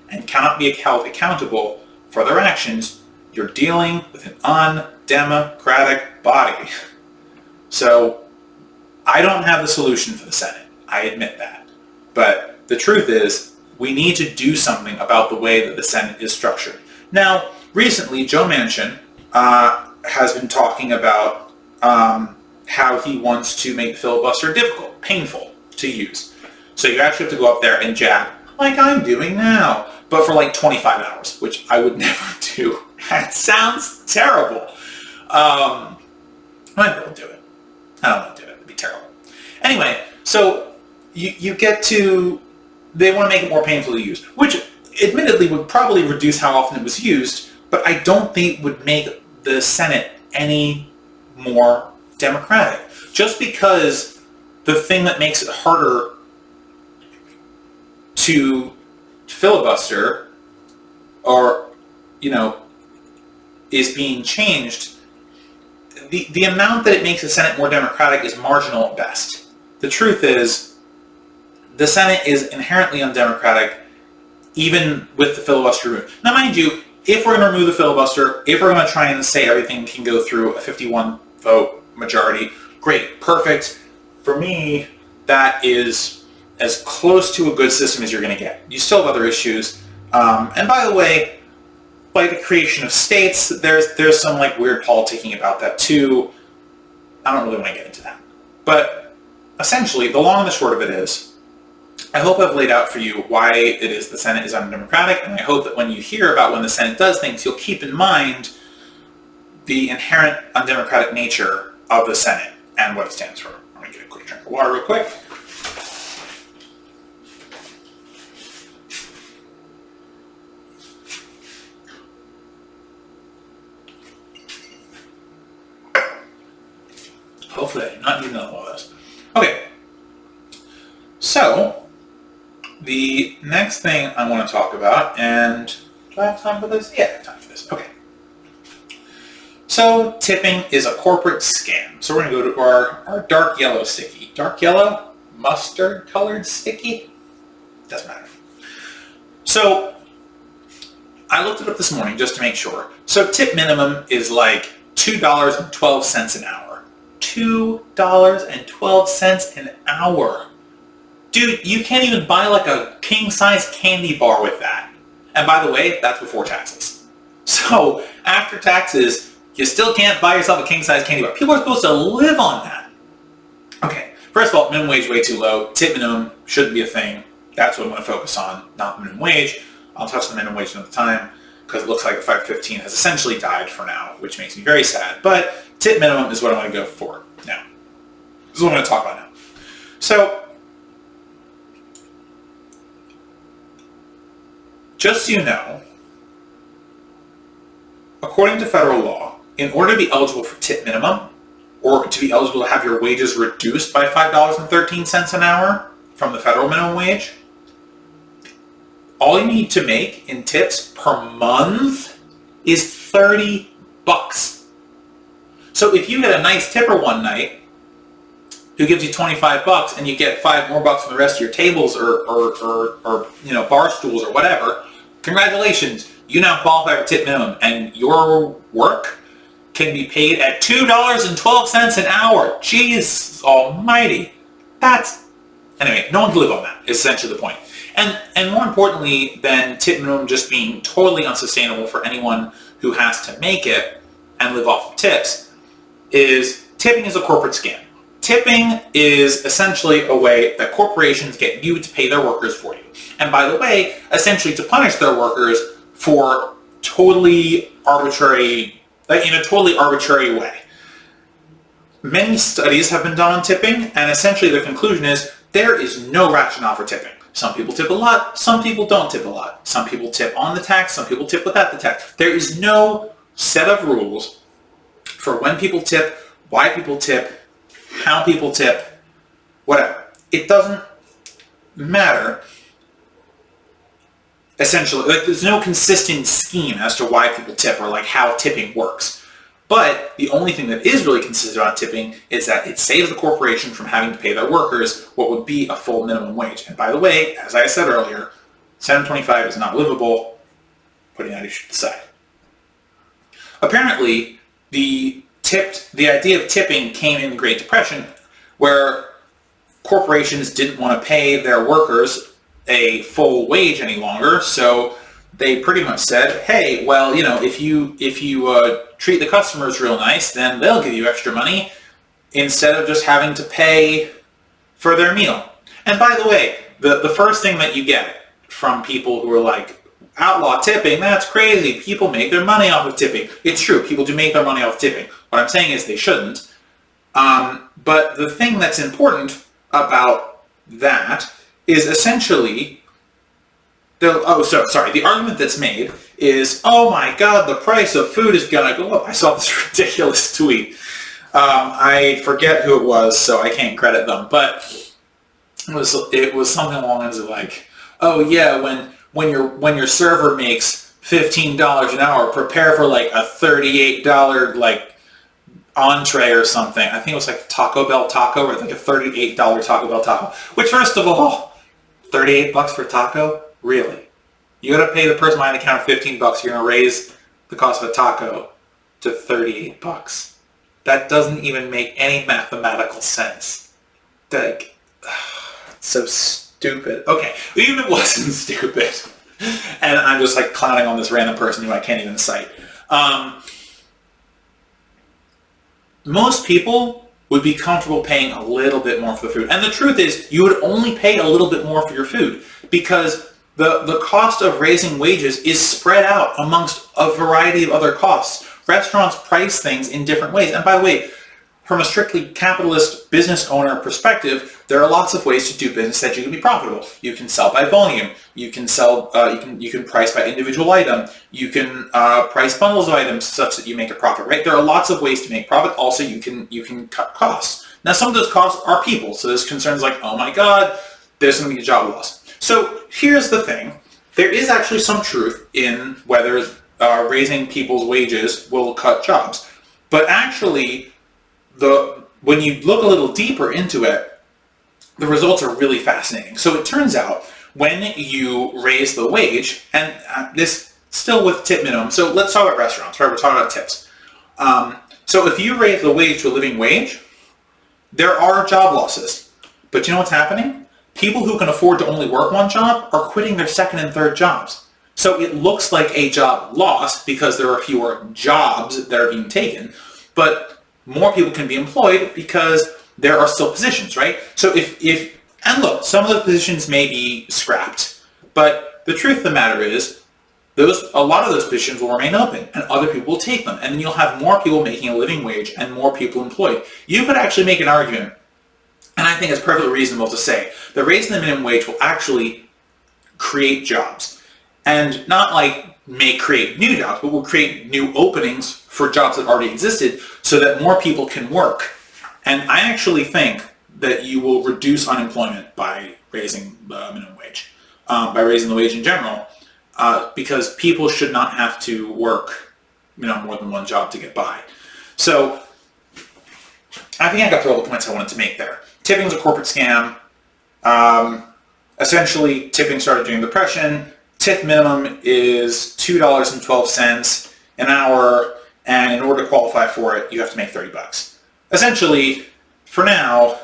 and cannot be held accountable for their actions, you're dealing with an undemocratic body. So I don't have the solution for the Senate. I admit that. But the truth is, we need to do something about the way that the Senate is structured. Now, recently, Joe Manchin has been talking about how he wants to make filibuster difficult, painful to use. So you actually have to go up there and jab, like I'm doing now, but for like 25 hours, which I would never do. That sounds terrible. I might be able to do it. I don't want to do it. It'd be terrible. Anyway, so you get to, they want to make it more painful to use, which admittedly would probably reduce how often it was used, but I don't think would make the Senate any more democratic. Just because the thing that makes it harder to filibuster or, is being changed, the amount that it makes the Senate more democratic is marginal at best. The truth is, the Senate is inherently undemocratic, even with the filibuster route. Now, mind you, if we're going to remove the filibuster, if we're going to try and say everything can go through a 51-vote majority, great, perfect. For me, that is as close to a good system as you're going to get. You still have other issues. And by the way, by the creation of states, there's some weird politicking about that too. I don't really want to get into that. But essentially, the long and the short of it is, I hope I've laid out for you why it is the Senate is undemocratic, and I hope that when you hear about when the Senate does things, you'll keep in mind the inherent undemocratic nature of the Senate and what it stands for. I'm going to get a quick drink of water real quick. Hopefully I do not need another one of those. Okay, so the next thing I want to talk about, and do I have time for this? Yeah, I have time for this. Okay. So tipping is a corporate scam. So we're going to go to our dark yellow sticky. Dark yellow? Mustard colored sticky? Doesn't matter. So I looked it up this morning just to make sure. So tip minimum is like $2.12 an hour. $2.12 an hour. Dude, you can't even buy like a king-size candy bar with that. And by the way, that's before taxes. So after taxes, you still can't buy yourself a king-size candy bar. People are supposed to live on that. Okay, first of all, minimum wage way too low. Tip minimum shouldn't be a thing. That's what I'm going to focus on, not the minimum wage. I'll touch the minimum wage another time because it looks like the 515 has essentially died for now, which makes me very sad. But tip minimum is what I'm going to go for now. This is what I'm going to talk about now. So, just so you know, according to federal law, in order to be eligible for tip minimum, or to be eligible to have your wages reduced by $5.13 an hour from the federal minimum wage, all you need to make in tips per month is 30 bucks. So if you get a nice tipper one night who gives you 25 bucks and you get 5 more bucks from the rest of your tables or bar stools or whatever, congratulations, you now qualify for tip minimum and your work can be paid at $2.12 an hour. Jeez almighty. Anyway, no one can live on that, is essentially the point. And more importantly than tip minimum just being totally unsustainable for anyone who has to make it and live off of tips, is tipping is a corporate scam. Tipping is essentially a way that corporations get you to pay their workers for you. And by the way, essentially to punish their workers for totally arbitrary, in a totally arbitrary way. Many studies have been done on tipping, and essentially the conclusion is there is no rationale for tipping. Some people tip a lot, some people don't tip a lot. Some people tip on the tax, some people tip without the tax. There is no set of rules for when people tip, why people tip, how people tip, whatever. It doesn't matter. Essentially, there's no consistent scheme as to why people tip or like how tipping works. But the only thing that is really consistent about tipping is that it saves the corporation from having to pay their workers what would be a full minimum wage. And by the way, as I said earlier, $7.25 is not livable. Putting that issue aside. Apparently, the idea of tipping came in the Great Depression, where corporations didn't want to pay their workers a full wage any longer, so they pretty much said, hey, well, if you treat the customers real nice, then they'll give you extra money instead of just having to pay for their meal. And by the way, the first thing that you get from people who are like, outlaw tipping, that's crazy. People make their money off of tipping. It's true, people do make their money off of tipping. What I'm saying is they shouldn't. But the thing that's important about that is essentially the argument that's made is, oh my god, the price of food is gonna go up. I saw this ridiculous tweet. I forget who it was, so I can't credit them, but it was something along the lines of like, oh yeah, when your server makes $15 an hour, prepare for like a $38 like entree or something. I think it was like Taco Bell taco, or like a $38 Taco Bell taco. Which, first of all, 38 bucks for taco? Really? You gotta pay the person behind the counter 15 bucks, you're gonna raise the cost of a taco to 38 bucks. That doesn't even make any mathematical sense. Like, so stupid. Okay, even if it wasn't stupid, and I'm just like clowning on this random person who I can't even cite. Most people would be comfortable paying a little bit more for the food. And the truth is, you would only pay a little bit more for your food because the cost of raising wages is spread out amongst a variety of other costs. Restaurants price things in different ways. And by the way, from a strictly capitalist business owner perspective, there are lots of ways to do business that you can be profitable. You can sell by volume. You can sell. You can price by individual item. You can price bundles of items such that you make a profit. Right? There are lots of ways to make profit. Also, you can cut costs. Now, some of those costs are people. So there's concerns like, oh my God, there's going to be a job loss. So here's the thing. There is actually some truth in whether raising people's wages will cut jobs. But actually, when you look a little deeper into it, the results are really fascinating. So it turns out when you raise the wage, and this still with tip minimum, so let's talk about restaurants, right? We're talking about tips. So if you raise the wage to a living wage, there are job losses. But you know what's happening? People who can afford to only work one job are quitting their second and third jobs. So it looks like a job loss because there are fewer jobs that are being taken, but more people can be employed because there are still positions, right? So and look, some of the positions may be scrapped, but the truth of the matter is a lot of those positions will remain open and other people will take them. And then you'll have more people making a living wage and more people employed. You could actually make an argument, and I think it's perfectly reasonable to say, that raising the minimum wage will actually create jobs. And not like may create new jobs, but will create new openings for jobs that already existed so that more people can work. And I actually think that you will reduce unemployment by raising the minimum wage, by raising the wage in general, because people should not have to work more than one job to get by. So I think I got through all the points I wanted to make there. Tipping is a corporate scam. Essentially, tipping started during the Depression. Tip minimum is $2.12 an hour, and in order to qualify for it, you have to make $30. Essentially, for now,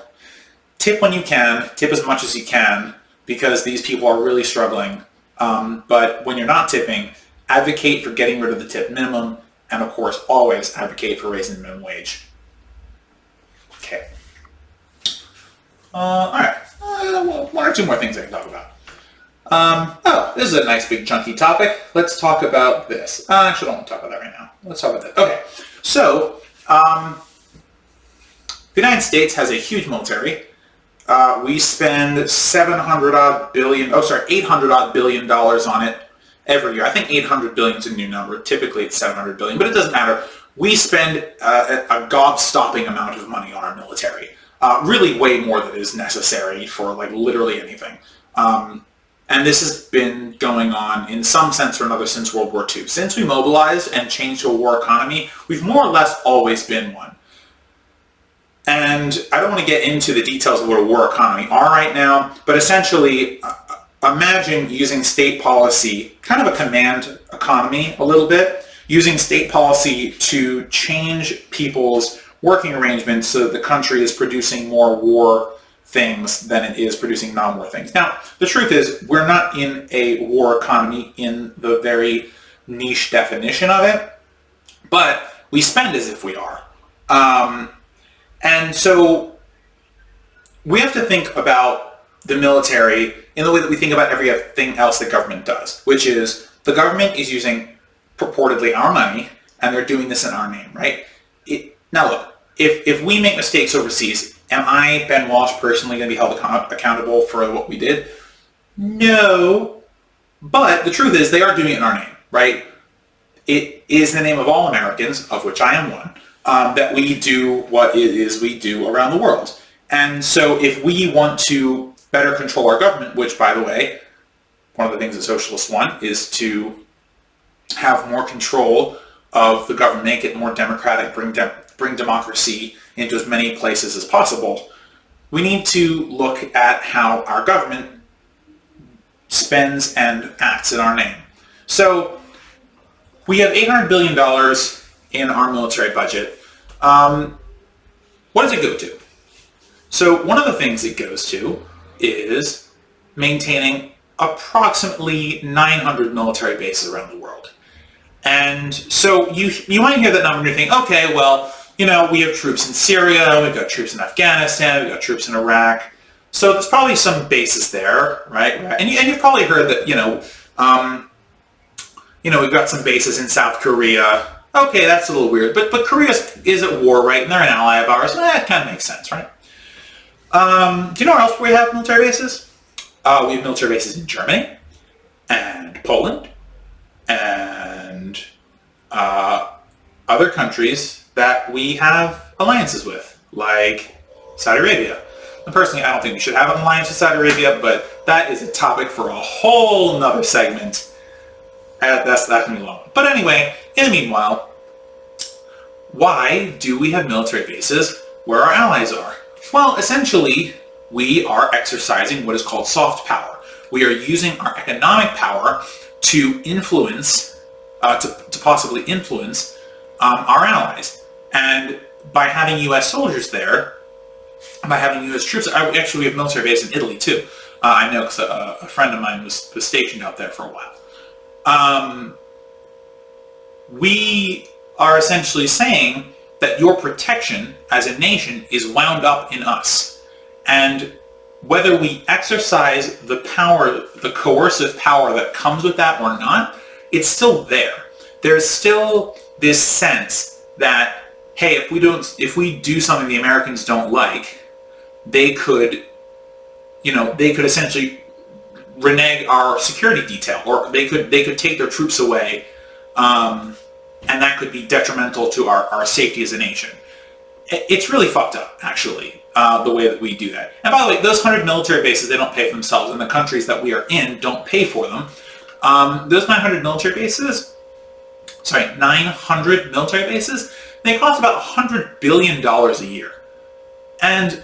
tip when you can, tip as much as you can, because these people are really struggling. But when you're not tipping, advocate for getting rid of the tip minimum, and of course, always advocate for raising the minimum wage. Okay. All right. One or two more things I can talk about. This is a nice big chunky topic. Let's talk about this. Actually, I don't want to talk about that right now. Let's talk about that. Okay. So, the United States has a huge military. We spend $800 billion on it every year. I think 800 billion is a new number. Typically it's 700 billion, but it doesn't matter. We spend a gobstopping amount of money on our military. Really way more than is necessary for like literally anything. And this has been going on in some sense or another since World War II. Since we mobilized and changed to a war economy, we've more or less always been one. And I don't want to get into the details of what a war economy are right now, but essentially imagine using state policy, kind of a command economy a little bit, using state policy to change people's working arrangements so that the country is producing more war things than it is producing non-war things. Now, the truth is, we're not in a war economy in the very niche definition of it, but we spend as if we are. And so we have to think about the military in the way that we think about everything else the government does, which is the government is using purportedly our money, and they're doing this in our name, right? Now look, if we make mistakes overseas, am I, Ben Walsh, personally going to be held accountable for what we did? No. But the truth is, they are doing it in our name, right? It is the name of all Americans, of which I am one, that we do what it is we do around the world. And so if we want to better control our government, which, by the way, one of the things that socialists want is to have more control of the government, make it more democratic, bring democracy into as many places as possible, we need to look at how our government spends and acts in our name. So we have $800 billion in our military budget. What does it go to? So one of the things it goes to is maintaining approximately 900 military bases around the world. And so you might hear that number and you think, okay, well, we have troops in Syria, we've got troops in Afghanistan, we've got troops in Iraq. So there's probably some bases there, right? And you've probably heard that, we've got some bases in South Korea. Okay, that's a little weird, but Korea is at war, right? And they're an ally of ours. That kind of makes sense, right? Do you know where else we have military bases? We have military bases in Germany and Poland and other countries that we have alliances with, like Saudi Arabia. And personally, I don't think we should have an alliance with Saudi Arabia, but that is a topic for a whole nother segment. That's going to be long. But anyway, in the meanwhile, why do we have military bases where our allies are? Well, essentially, we are exercising what is called soft power. We are using our economic power to influence, to possibly influence our allies. And by having U.S. soldiers there, by having U.S. troops, actually we have military base in Italy too. I know because a friend of mine was stationed out there for a while. We are essentially saying that your protection as a nation is wound up in us. And whether we exercise the power, the coercive power that comes with that or not, it's still there. There's still this sense that, hey, if we do something the Americans don't like, they could essentially renege our security detail, or they could take their troops away, and that could be detrimental to our safety as a nation. It's really fucked up, actually, the way that we do that. And by the way, those 100 military bases, they don't pay for themselves, and the countries that we are in don't pay for them. Those 900 military bases, they cost about $100 billion a year. And,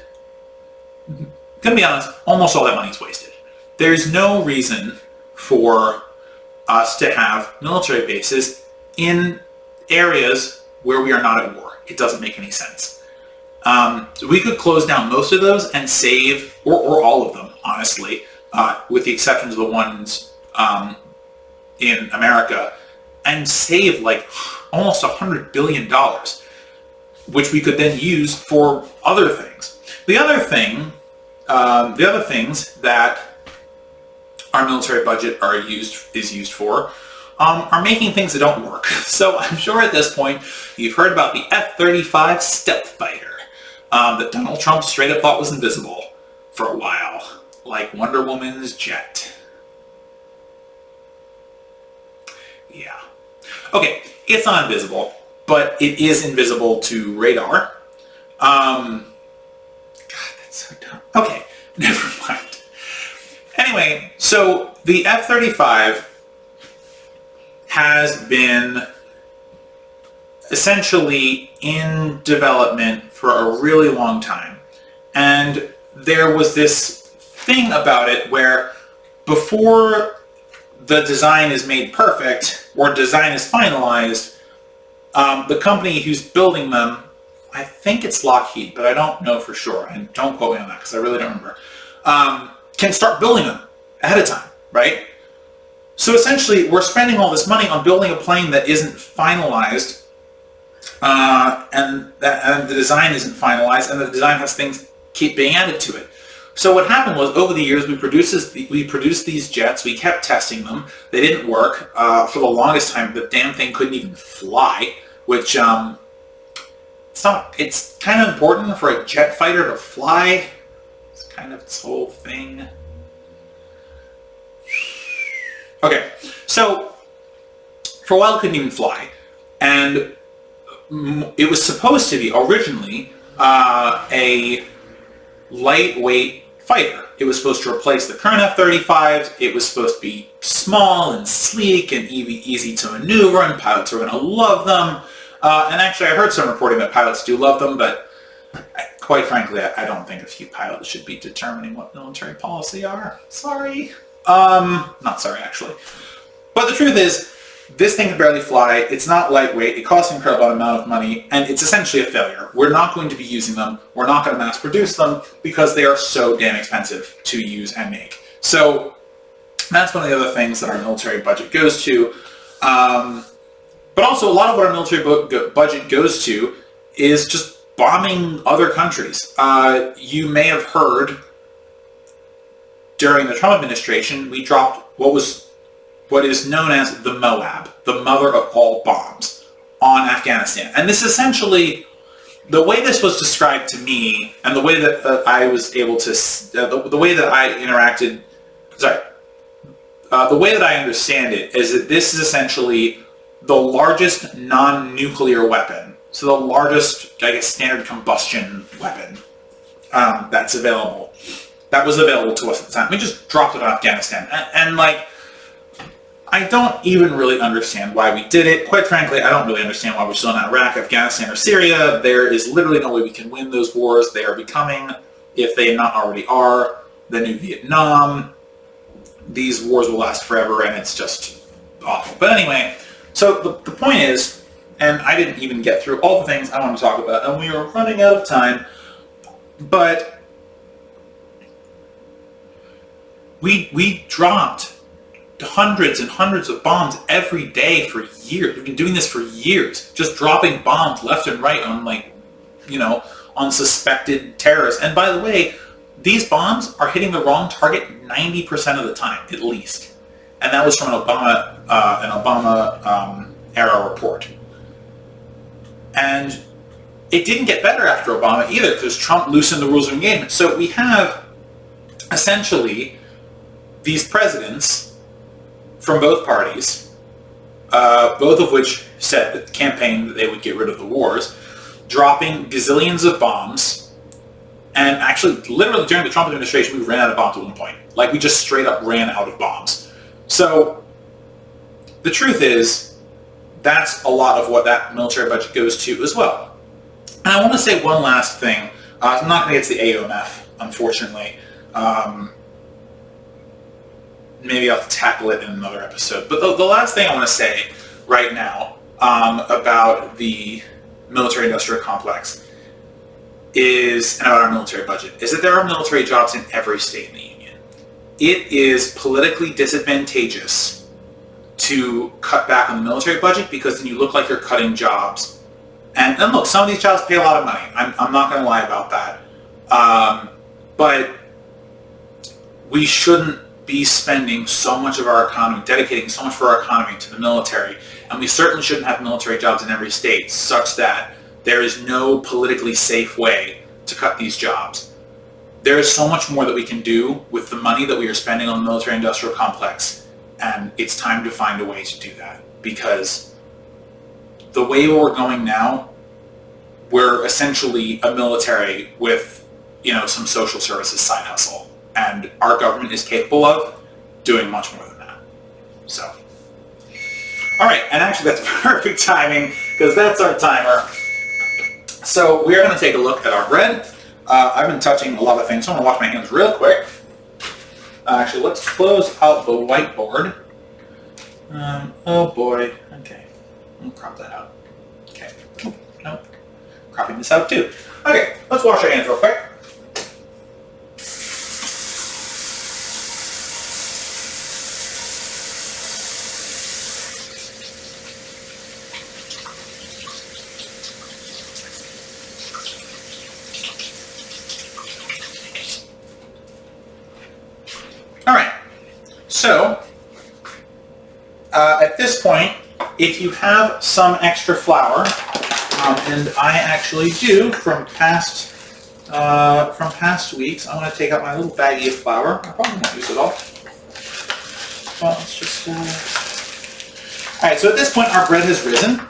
gonna be honest, almost all that money is wasted. There's no reason for us to have military bases in areas where we are not at war. It doesn't make any sense. So we could close down most of those and save, or all of them, honestly, with the exceptions of the ones in America, and save like almost $100 billion, which we could then use for other things. The other things that our military budget is used for are making things that don't work. So I'm sure at this point you've heard about the F-35 stealth fighter that Donald Trump straight up thought was invisible for a while, like Wonder Woman's jet. Yeah. Okay, it's not invisible, but it is invisible to radar. God, that's so dumb. Okay, never mind. Anyway, so the F-35 has been essentially in development for a really long time. And there was this thing about it where before the design is made perfect or design is finalized, the company who's building them, I think it's Lockheed, but I don't know for sure, and don't quote me on that because I really don't remember, can start building them ahead of time, right? So essentially, we're spending all this money on building a plane that isn't finalized, and the design isn't finalized, and the design has things keep being added to it. So what happened was, over the years, we produced these jets, we kept testing them, they didn't work. For the longest time, the damn thing couldn't even fly, which, it's kind of important for a jet fighter to fly. It's kind of this whole thing. Okay, so for a while it couldn't even fly, and it was supposed to be originally a lightweight fighter. It was supposed to replace the current F-35s. It was supposed to be small and sleek and easy to maneuver, and pilots were going to love them. And actually, I heard some reporting that pilots do love them, but quite frankly, I don't think a few pilots should be determining what military policy are. Sorry. Not sorry, actually. But the truth is, this thing can barely fly. It's not lightweight. It costs an incredible amount of money, and it's essentially a failure. We're not going to be using them. We're not going to mass produce them because they are so damn expensive to use and make. So that's one of the other things that our military budget goes to. But also, a lot of what our military budget goes to is just bombing other countries. You may have heard during the Trump administration, we dropped what is known as the Moab, the mother of all bombs, on Afghanistan. And this essentially, the way this was described to me, and the way that I was able to, the way that I interacted, the way that I understand it is that this is essentially the largest non-nuclear weapon. So the largest, I guess, standard combustion weapon that's available. That was available to us at the time. We just dropped it on Afghanistan. And like, I don't even really understand why we did it. Quite frankly, I don't really understand why we're still in Iraq, Afghanistan, or Syria. There is literally no way we can win those wars. They are becoming, if they not already are, the new Vietnam. These wars will last forever, and it's just awful. But anyway, so the point is, and I didn't even get through all the things I want to talk about, and we are running out of time, but we dropped hundreds and hundreds of bombs every day for years. We've been doing this for years, just dropping bombs left and right on, like, you know, on suspected terrorists. And by the way, these bombs are hitting the wrong target 90% of the time, at least. And that was from an Obama era report. And it didn't get better after Obama either, because Trump loosened the rules of engagement. So we have essentially these presidents from both parties, both of which said that the campaign that they would get rid of the wars, dropping gazillions of bombs. And actually, literally during the Trump administration, we ran out of bombs at one point. Like, we just straight up ran out of bombs. So the truth is, that's a lot of what that military budget goes to as well. And I want to say one last thing. I'm not going to get to the AOMF, unfortunately. Maybe I'll tackle it in another episode. But the last thing I want to say right now about the military-industrial complex is, and about our military budget, is that there are military jobs in every state in the Union. It is politically disadvantageous to cut back on the military budget, because then you look like you're cutting jobs. And look, some of these jobs pay a lot of money. I'm not going to lie about that. But we shouldn't be spending so much of our economy, dedicating so much of our economy to the military, and we certainly shouldn't have military jobs in every state, such that there is no politically safe way to cut these jobs. There is so much more that we can do with the money that we are spending on the military-industrial complex, and it's time to find a way to do that, because the way we're going now, we're essentially a military with, you know, some social services side hustle. And our government is capable of doing much more than that. So, all right, and actually that's perfect timing, because that's our timer. So we are going to take a look at our bread. I've been touching a lot of things, so I'm going to wash my hands real quick. Actually, let's close out the whiteboard. Oh boy, okay. I'll crop that out. Okay, nope. Cropping this out too. Okay, let's wash our hands real quick. Alright, so at this point, if you have some extra flour, and I actually do from past weeks, I'm going to take out my little baggie of flour. I probably won't use it all. Well, let's just... Alright, so at this point our bread has risen.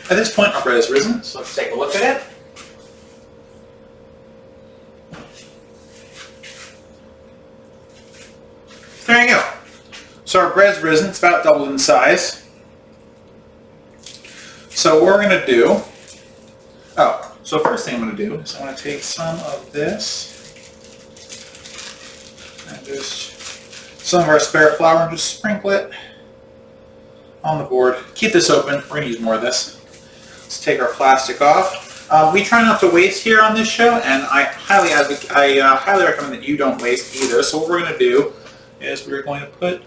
At this point, our bread has risen, so let's take a look at it. There you go. So our bread's risen, it's about doubled in size. So what we're going to do, so first thing I'm going to do is I'm going to take some of this, and just some of our spare flour, and just sprinkle it on the board. Keep this open, we're going to use more of this. Let's take our plastic off. We try not to waste here on this show, and I highly recommend that you don't waste either. So what we're going to do is we're going to put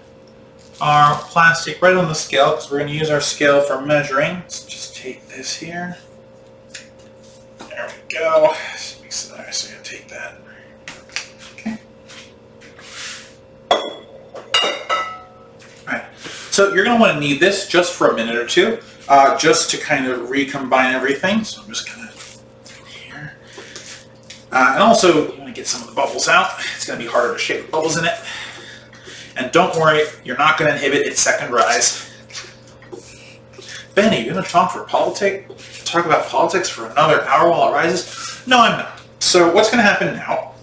our plastic right on the scale, because we're going to use our scale for measuring. Let's just take this here. There we go. So So I gotta take that. Okay. Alright, so you're going to want to knead this just for a minute or two, just to kind of recombine everything. So I'm just kind of here. And also, you want to get some of the bubbles out. It's going to be harder to shape the bubbles in it. And don't worry, you're not going to inhibit its second rise. Benny, you're going to talk about politics for another hour while it rises? No, I'm not. So what's going to happen now,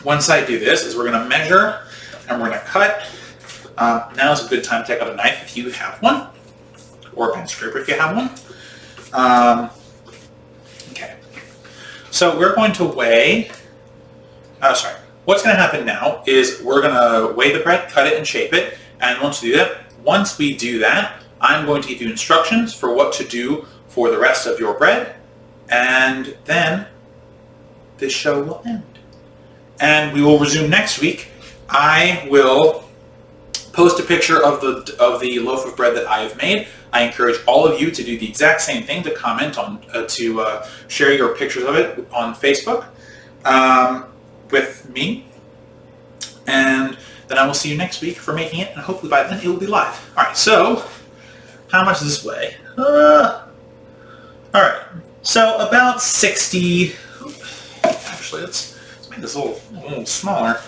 once I do this, is we're going to measure and we're going to cut. Now is a good time to take out a knife if you have one, or a pen scraper if you have one. Okay. So we're going to weigh, what's going to happen now is we're going to weigh the bread, cut it, and shape it. And once we do that, I'm going to give you instructions for what to do for the rest of your bread, and then this show will end. And we will resume next week. I will post a picture of the loaf of bread that I have made. I encourage all of you to do the exact same thing, to comment on, to share your pictures of it on Facebook with me. And then I will see you next week for making it, and hopefully by then it will be live. All right, so how much does this weigh? All right, so about 60. Actually, let's make this a little smaller.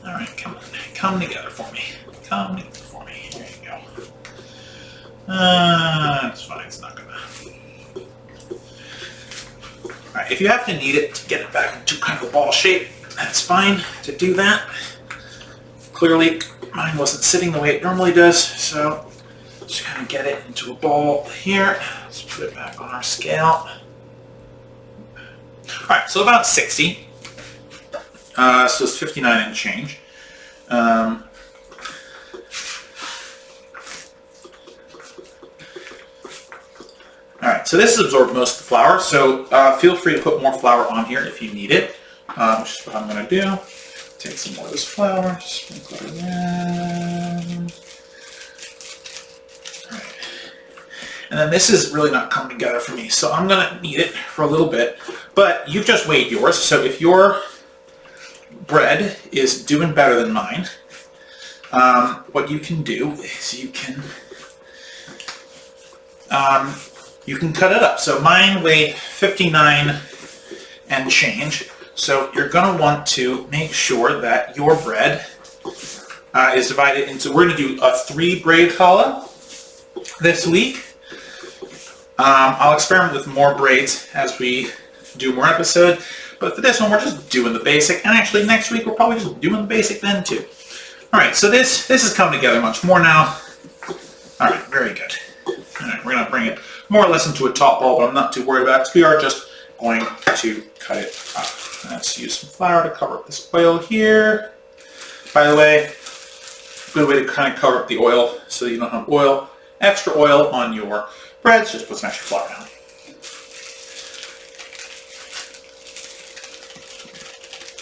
All right, come together for me. Come together for me. There you go. It's fine. It's not gonna. All right, if you have to knead it to get it back into kind of a ball shape, that's fine to do that. Clearly, mine wasn't sitting the way it normally does, so just kind of get it into a ball here. Let's put it back on our scale. All right, so about 60. So it's 59 and change. All right, so this has absorbed most of the flour, so feel free to put more flour on here if you need it, which is what I'm going to do. Take some more of this flour, sprinkle it in. All right. And then this is really not coming together for me, so I'm going to knead it for a little bit. But you've just weighed yours, so if your bread is doing better than mine, what you can do is you can cut it up. So mine weighed 59 and change. So you're going to want to make sure that your bread is divided into, we're going to do a 3 braid challah this week. I'll experiment with more braids as we do more episodes, but for this one we're just doing the basic, and actually next week we're probably just doing the basic then too. Alright, so this is coming together much more now. Alright, very good. Alright, we're going to bring it more or less into a top ball, but I'm not too worried about it because we are just going to cut it up. Let's use some flour to cover up this oil here. By the way, good way to kind of cover up the oil so you don't have extra oil on your breads. Just put some extra flour down.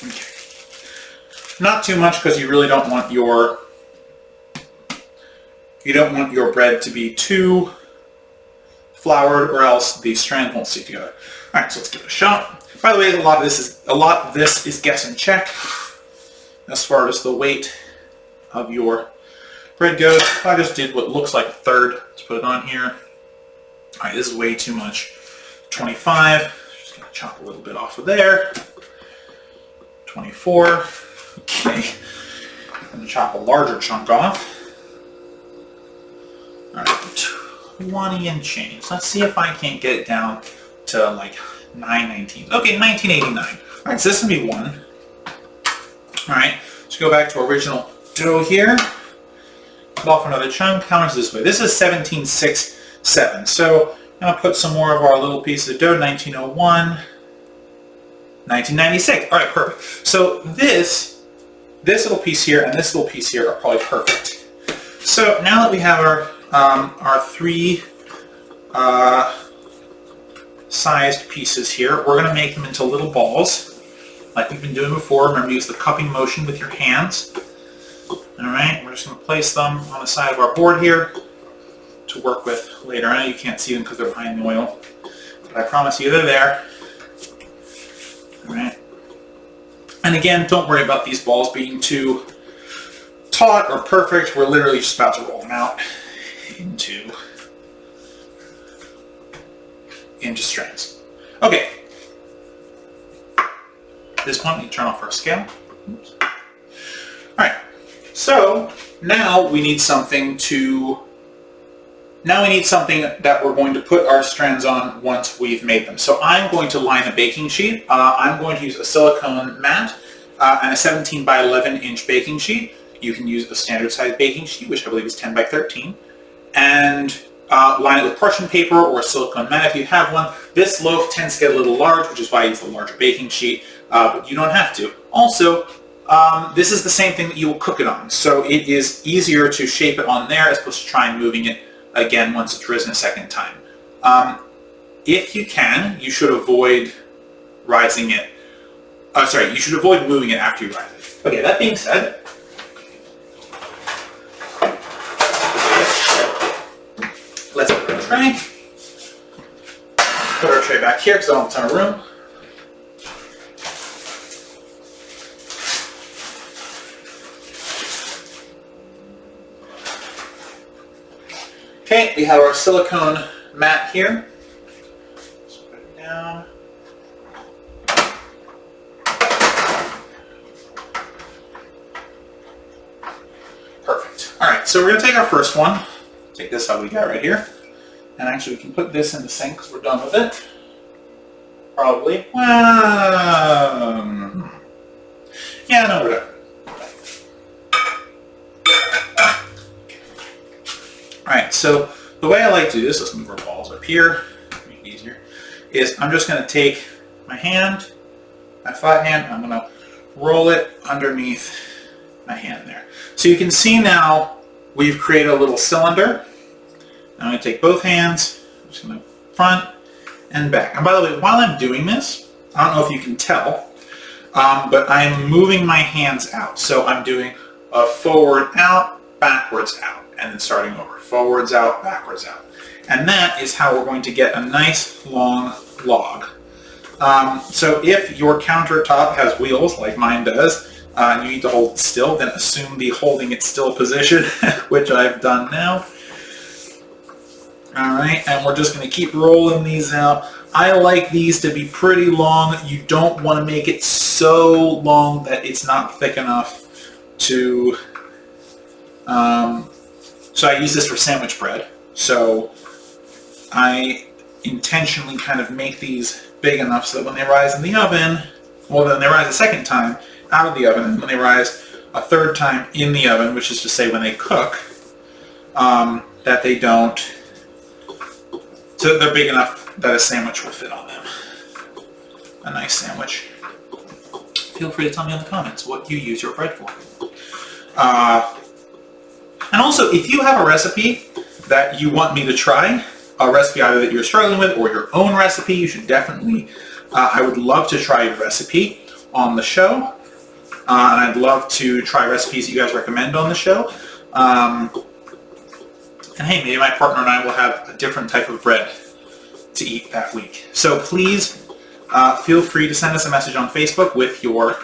Okay. Not too much because you really don't want your bread to be too floured, or else the strands won't stick together. All right, so let's give it a shot. By the way, a lot of this is guess and check as far as the weight of your bread goes. I just did what looks like a third. Let's put it on here. All right, this is way too much. 25. Just gonna chop a little bit off of there. 24. Okay. I'm gonna chop a larger chunk off. All right, 20 and change. Let's see if I can't get it down to like 9/19. Okay, 1989. All right, so this is gonna be 1. All right, let's go back to our original dough here. Cut off another chunk. How much is this weigh? This is 17.67. So I'm gonna put some more of our little pieces of dough. 1901, 1996. All right, perfect. So this little piece here and this little piece here are probably perfect. So now that we have our 3 sized pieces here, we're going to make them into little balls like we've been doing before. Remember to use the cupping motion with your hands. Alright, we're just going to place them on the side of our board here to work with later. I know you can't see them because they're behind the oil. but I promise you they're there. All right. And again, don't worry about these balls being too taut or perfect. We're literally just about to roll them out into strands. Okay. At this point, we turn off our scale. Oops. All right. So now we need something that we're going to put our strands on once we've made them. So I'm going to line a baking sheet. I'm going to use a silicone mat and a 17 by 11 inch baking sheet. You can use a standard size baking sheet, which I believe is 10 by 13, and line it with parchment paper or a silicone mat if you have one. This loaf tends to get a little large, which is why I use the larger baking sheet, but you don't have to. Also, this is the same thing that you will cook it on, so it is easier to shape it on there as opposed to try and moving it again once it's risen a second time. If you can, you should avoid rising it. You should avoid moving it after you rise it. Okay, that being said, let's put our tray. Put our tray back here because I don't have a ton of room. Okay, we have our silicone mat here. Let's put it down. Perfect. All right, so we're going to take our first one. Take this out we got right here. And actually we can put this in the sink because we're done with it. Probably. Yeah, no, we're done. Alright, so the way I like to do this, let's move our balls up here, make it easier, is I'm just going to take my hand, my flat hand, I'm going to roll it underneath my hand there. So you can see now we've created a little cylinder. I'm going to take both hands, I'm just going to front and back. And by the way, while I'm doing this, I don't know if you can tell, but I'm moving my hands out. So I'm doing a forward out, backwards out, and then starting over. Forwards out, backwards out. And that is how we're going to get a nice long log. So if your countertop has wheels, like mine does, and you need to hold it still, then assume the holding it still position, which I've done now. Alright, and we're just going to keep rolling these out. I like these to be pretty long. You don't want to make it so long that it's not thick enough to... So I use this for sandwich bread. So I intentionally kind of make these big enough so that when they rise in the oven, well, then they rise a second time out of the oven, and when they rise a third time in the oven, which is to say when they cook, that they don't, so they're big enough that a sandwich will fit on them. A nice sandwich. Feel free to tell me in the comments what you use your bread for. And also, if you have a recipe that you want me to try, a recipe either that you're struggling with or your own recipe, you should definitely, I would love to try your recipe on the show. And I'd love to try recipes that you guys recommend on the show. And hey, maybe my partner and I will have a different type of bread to eat that week. So please feel free to send us a message on Facebook with your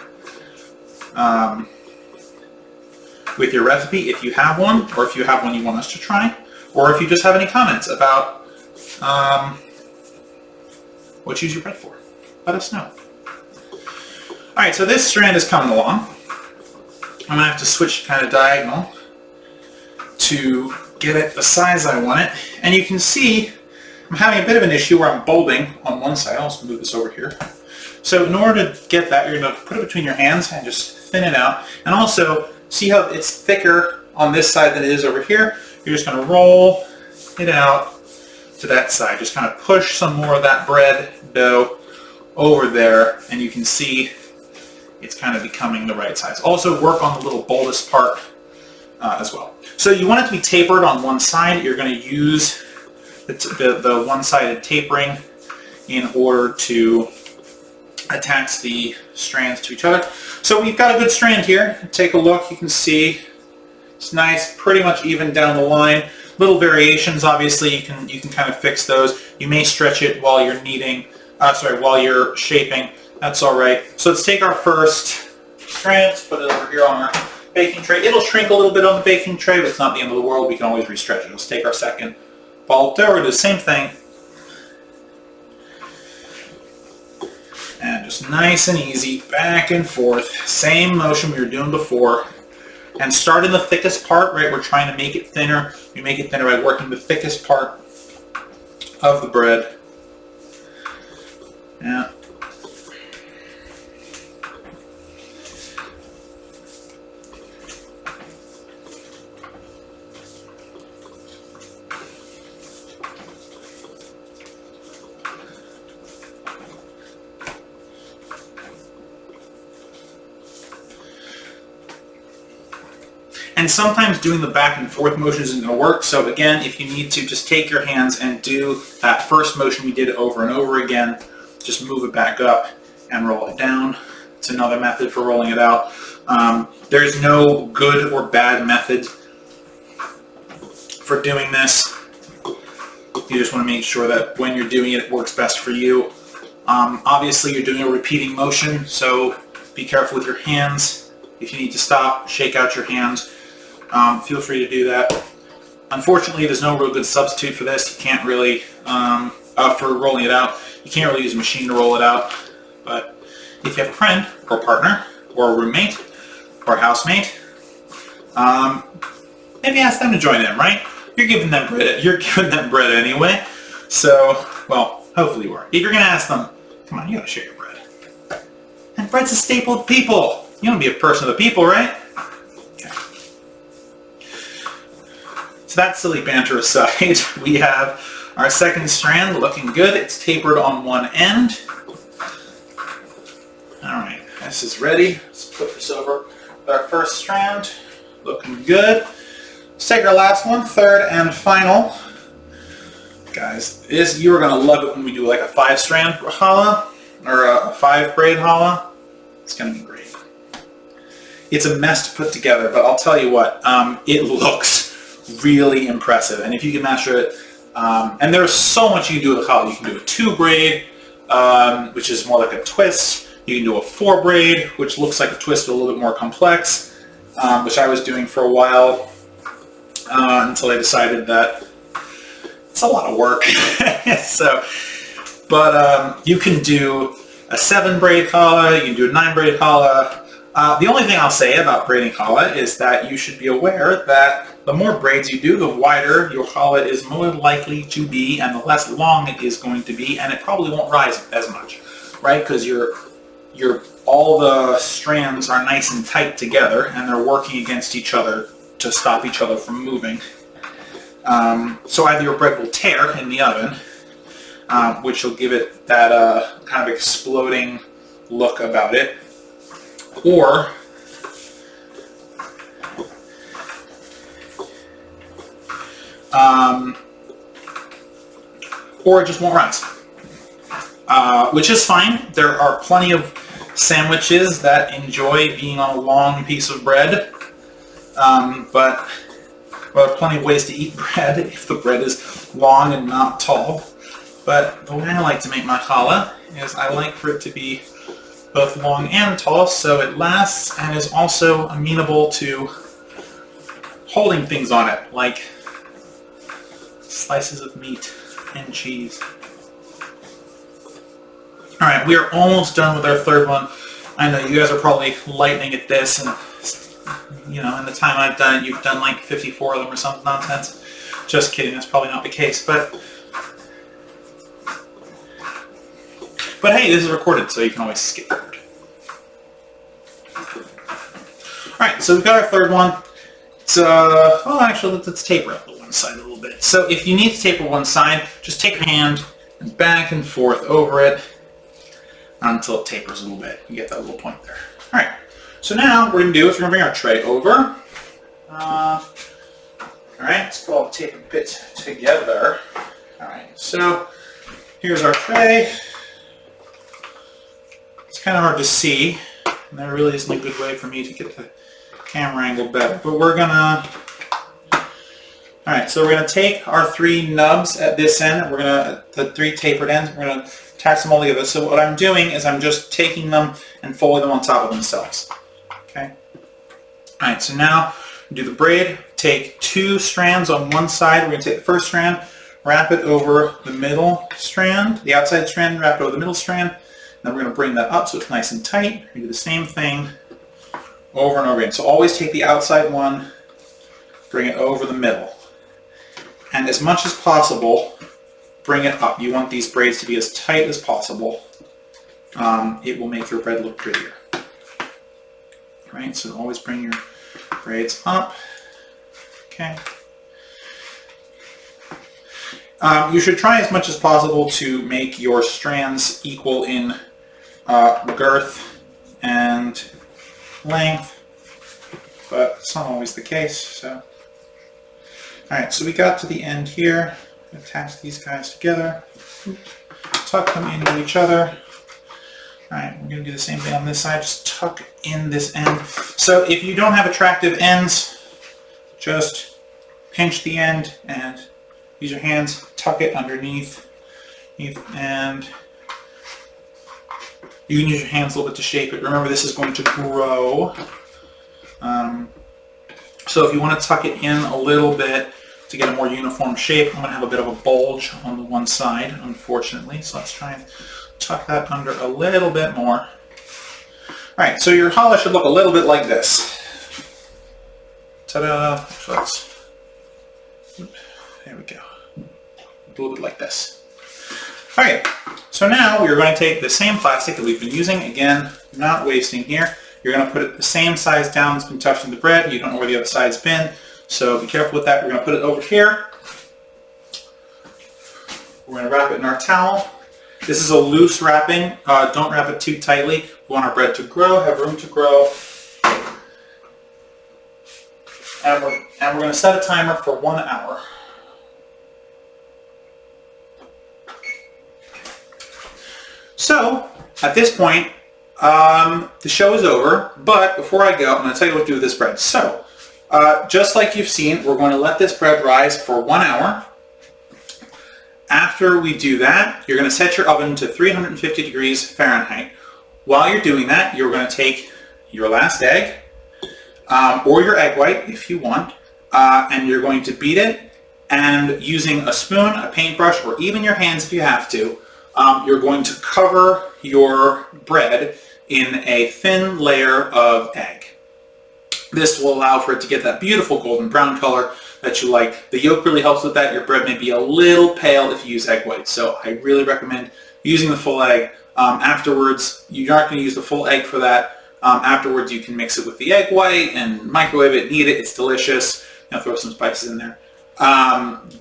recipe if you have one, or if you have one you want us to try, or if you just have any comments about what you use your bread for. Let us know. Alright, so this strand is coming along. I'm going to have to switch kind of diagonal to get it the size I want it. And you can see I'm having a bit of an issue where I'm bulbing on one side. I'll just move this over here. So in order to get that, you're going to put it between your hands and just thin it out. And also, see how it's thicker on this side than it is over here? You're just going to roll it out to that side. Just kind of push some more of that bread dough over there, and you can see it's kind of becoming the right size. Also work on the little boldest part as well. So you want it to be tapered on one side. You're going to use the one-sided tapering in order to attach the strands to each other. So we've got a good strand here. Take a look. You can see it's nice, pretty much even down the line. little variations, obviously, you can kind of fix those. You may stretch it while you're kneading, while you're shaping. That's all right. So let's take our first strand, put it over here on our baking tray. It'll shrink a little bit on the baking tray, but it's not the end of the world. We can always restretch it. Let's take our second ball of dough. We're going to do the same thing. And just nice and easy, back and forth. Same motion we were doing before. And start in the thickest part, right? We're trying to make it thinner. We make it thinner by working the thickest part of the bread. Yeah. And sometimes doing the back and forth motion isn't going to work. So again, if you need to, just take your hands and do that first motion we did over and over again. Just move it back up and roll it down. It's another method for rolling it out. There's no good or bad method for doing this. You just want to make sure that when you're doing it, it works best for you. Obviously, you're doing a repeating motion, so be careful with your hands. If you need to stop, shake out your hands. Feel free to do that. Unfortunately, there's no real good substitute for this. You can't really, for rolling it out, you can't really use a machine to roll it out. But if you have a friend or a partner or a roommate or a housemate, maybe ask them to join in, right? You're giving them bread. You're giving them bread anyway. So, well, hopefully you are. If you're gonna ask them, come on, you gotta share your bread. And bread's a staple of people. You want to be a person of the people, right? Okay. So that silly banter aside, we have our second strand looking good. It's tapered on one end. All right, this is ready. Let's put this over with our first strand. Looking good. Let's take our last one, third and final. Guys, you are going to love it when we do like a 5-strand challah or a 5-braid challah. It's going to be great. It's a mess to put together, but I'll tell you what, it looks really impressive. And if you can master it, and there's so much you can do with a challah. You can do a 2-braid, which is more like a twist. You can do a 4-braid, which looks like a twist but a little bit more complex, which I was doing for a while until I decided that it's a lot of work. But you can do a 7-braid challah, you can do a 9-braid challah. The only thing I'll say about braiding challah is that you should be aware that the more braids you do, the wider your challah is more likely to be, and the less long it is going to be, and it probably won't rise as much, right? Because all the strands are nice and tight together, and they're working against each other to stop each other from moving. So either your bread will tear in the oven, which will give it that kind of exploding look about it, or it just won't rise, which is fine. There are plenty of sandwiches that enjoy being on a long piece of bread, but there are plenty of ways to eat bread if the bread is long and not tall. But the way I like to make my challah is I like for it to be both long and tall, so it lasts and is also amenable to holding things on it, like slices of meat and cheese. Alright, we are almost done with our third one. I know you guys are probably lightning at this, and you know, in the time I've done it, you've done like 54 of them or some nonsense. Just kidding, that's probably not the case, but hey, this is recorded, so you can always skip forward. Alright, so we've got our third one. It's, well, actually, let's taper up the one side a little bit. So if you need to taper one side, just take your hand and back and forth over it until it tapers a little bit. You get that little point there. Alright, so now what we're going to do is we're going to bring our tray over. Alright, let's put all the tape and bits together. Alright, so here's our tray. It's kind of hard to see, and there really isn't a good way for me to get the camera angle better, but we're gonna, All right, so we're going to take our 3 nubs at this end. We're going to, the 3 tapered ends, we're going to attach them all together. So what I'm doing is I'm just taking them and folding them on top of themselves. Okay. All right, so now do the braid. Take 2 strands on one side. We're going to take the first strand, wrap it over the middle strand, the outside strand, wrap it over the middle strand. Then we're going to bring that up so it's nice and tight. We do the same thing over and over again. So always take the outside one, bring it over the middle. And as much as possible, bring it up. You want these braids to be as tight as possible. It will make your bread look prettier. Right, so always bring your braids up. Okay. You should try as much as possible to make your strands equal in girth and length, but it's not always the case. So, all right, so we got to the end here. Attach these guys together, tuck them into each other. All right, we're going to do the same thing on this side. Just tuck in this end. So if you don't have attractive ends, just pinch the end and use your hands, tuck it underneath, and you can use your hands a little bit to shape it. Remember, this is going to grow. So if you want to tuck it in a little bit to get a more uniform shape, I'm going to have a bit of a bulge on the one side, unfortunately. So let's try and tuck that under a little bit more. All right, so your challah should look a little bit like this. Ta-da! There we go. A little bit like this. All right, so now we're going to take the same plastic that we've been using. Again, not wasting here. You're going to put it the same size down that's been touching the bread. You don't know where the other side's been, so be careful with that. We're going to put it over here. We're going to wrap it in our towel. This is a loose wrapping. Don't wrap it too tightly. We want our bread to grow, have room to grow. And we're going to set a timer for 1 hour. So, at this point, the show is over, but before I go, I'm going to tell you what to do with this bread. So, just like you've seen, we're going to let this bread rise for 1 hour. After we do that, you're going to set your oven to 350 degrees Fahrenheit. While you're doing that, you're going to take your last egg, or your egg white if you want, and you're going to beat it, and using a spoon, a paintbrush, or even your hands if you have to, you're going to cover your bread in a thin layer of egg. This will allow for it to get that beautiful golden brown color that you like. The yolk really helps with that. Your bread may be a little pale if you use egg whites, so I really recommend using the full egg. Afterwards, you're not going to use the full egg for that. Afterwards, you can mix it with the egg white and microwave it, eat it. It's delicious. Throw some spices in there.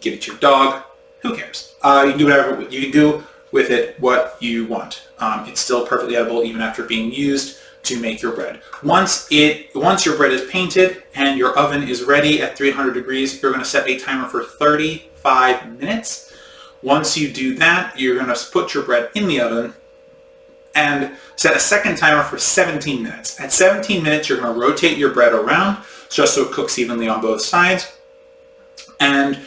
Give it to your dog. Who cares? You can do whatever you can do with it what you want. It's still perfectly edible even after being used to make your bread. Once your bread is painted and your oven is ready at 300 degrees, you're going to set a timer for 35 minutes. Once you do that, you're going to put your bread in the oven and set a second timer for 17 minutes. At 17 minutes, you're going to rotate your bread around just so it cooks evenly on both sides. And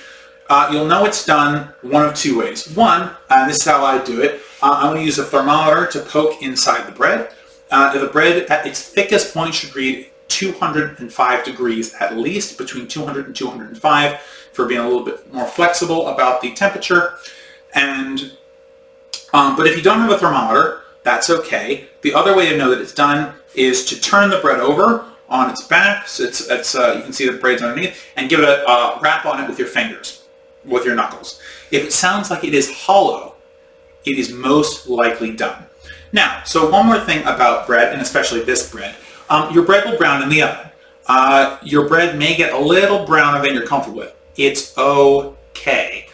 you'll know it's done one of two ways. One, and this is how I do it, I'm going to use a thermometer to poke inside the bread. The bread at its thickest point should read 205 degrees at least, between 200 and 205, for being a little bit more flexible about the temperature. And but if you don't have a thermometer, that's okay. The other way to know that it's done is to turn the bread over on its back, so it's you can see the braid's underneath, and give it a wrap on it with your fingers, with your knuckles. If it sounds like it is hollow, it is most likely done. Now, so one more thing about bread, and especially this bread. Your bread will brown in the oven. Your bread may get a little browner than you're comfortable with. It's okay.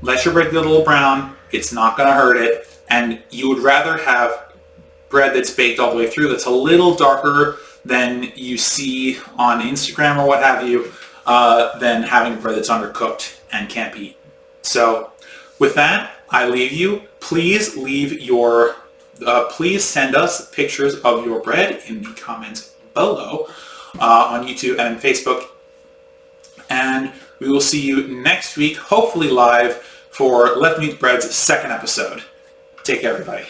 Let your bread get a little brown. It's not going to hurt it. And you would rather have bread that's baked all the way through that's a little darker than you see on Instagram or what have you, than having bread that's undercooked and can't be eaten. So with that, I leave you. Please leave your please send us pictures of your bread in the comments below on YouTube and Facebook. And We will see you next week, hopefully live, for Let Them Eat Bread's second episode. Take care, everybody.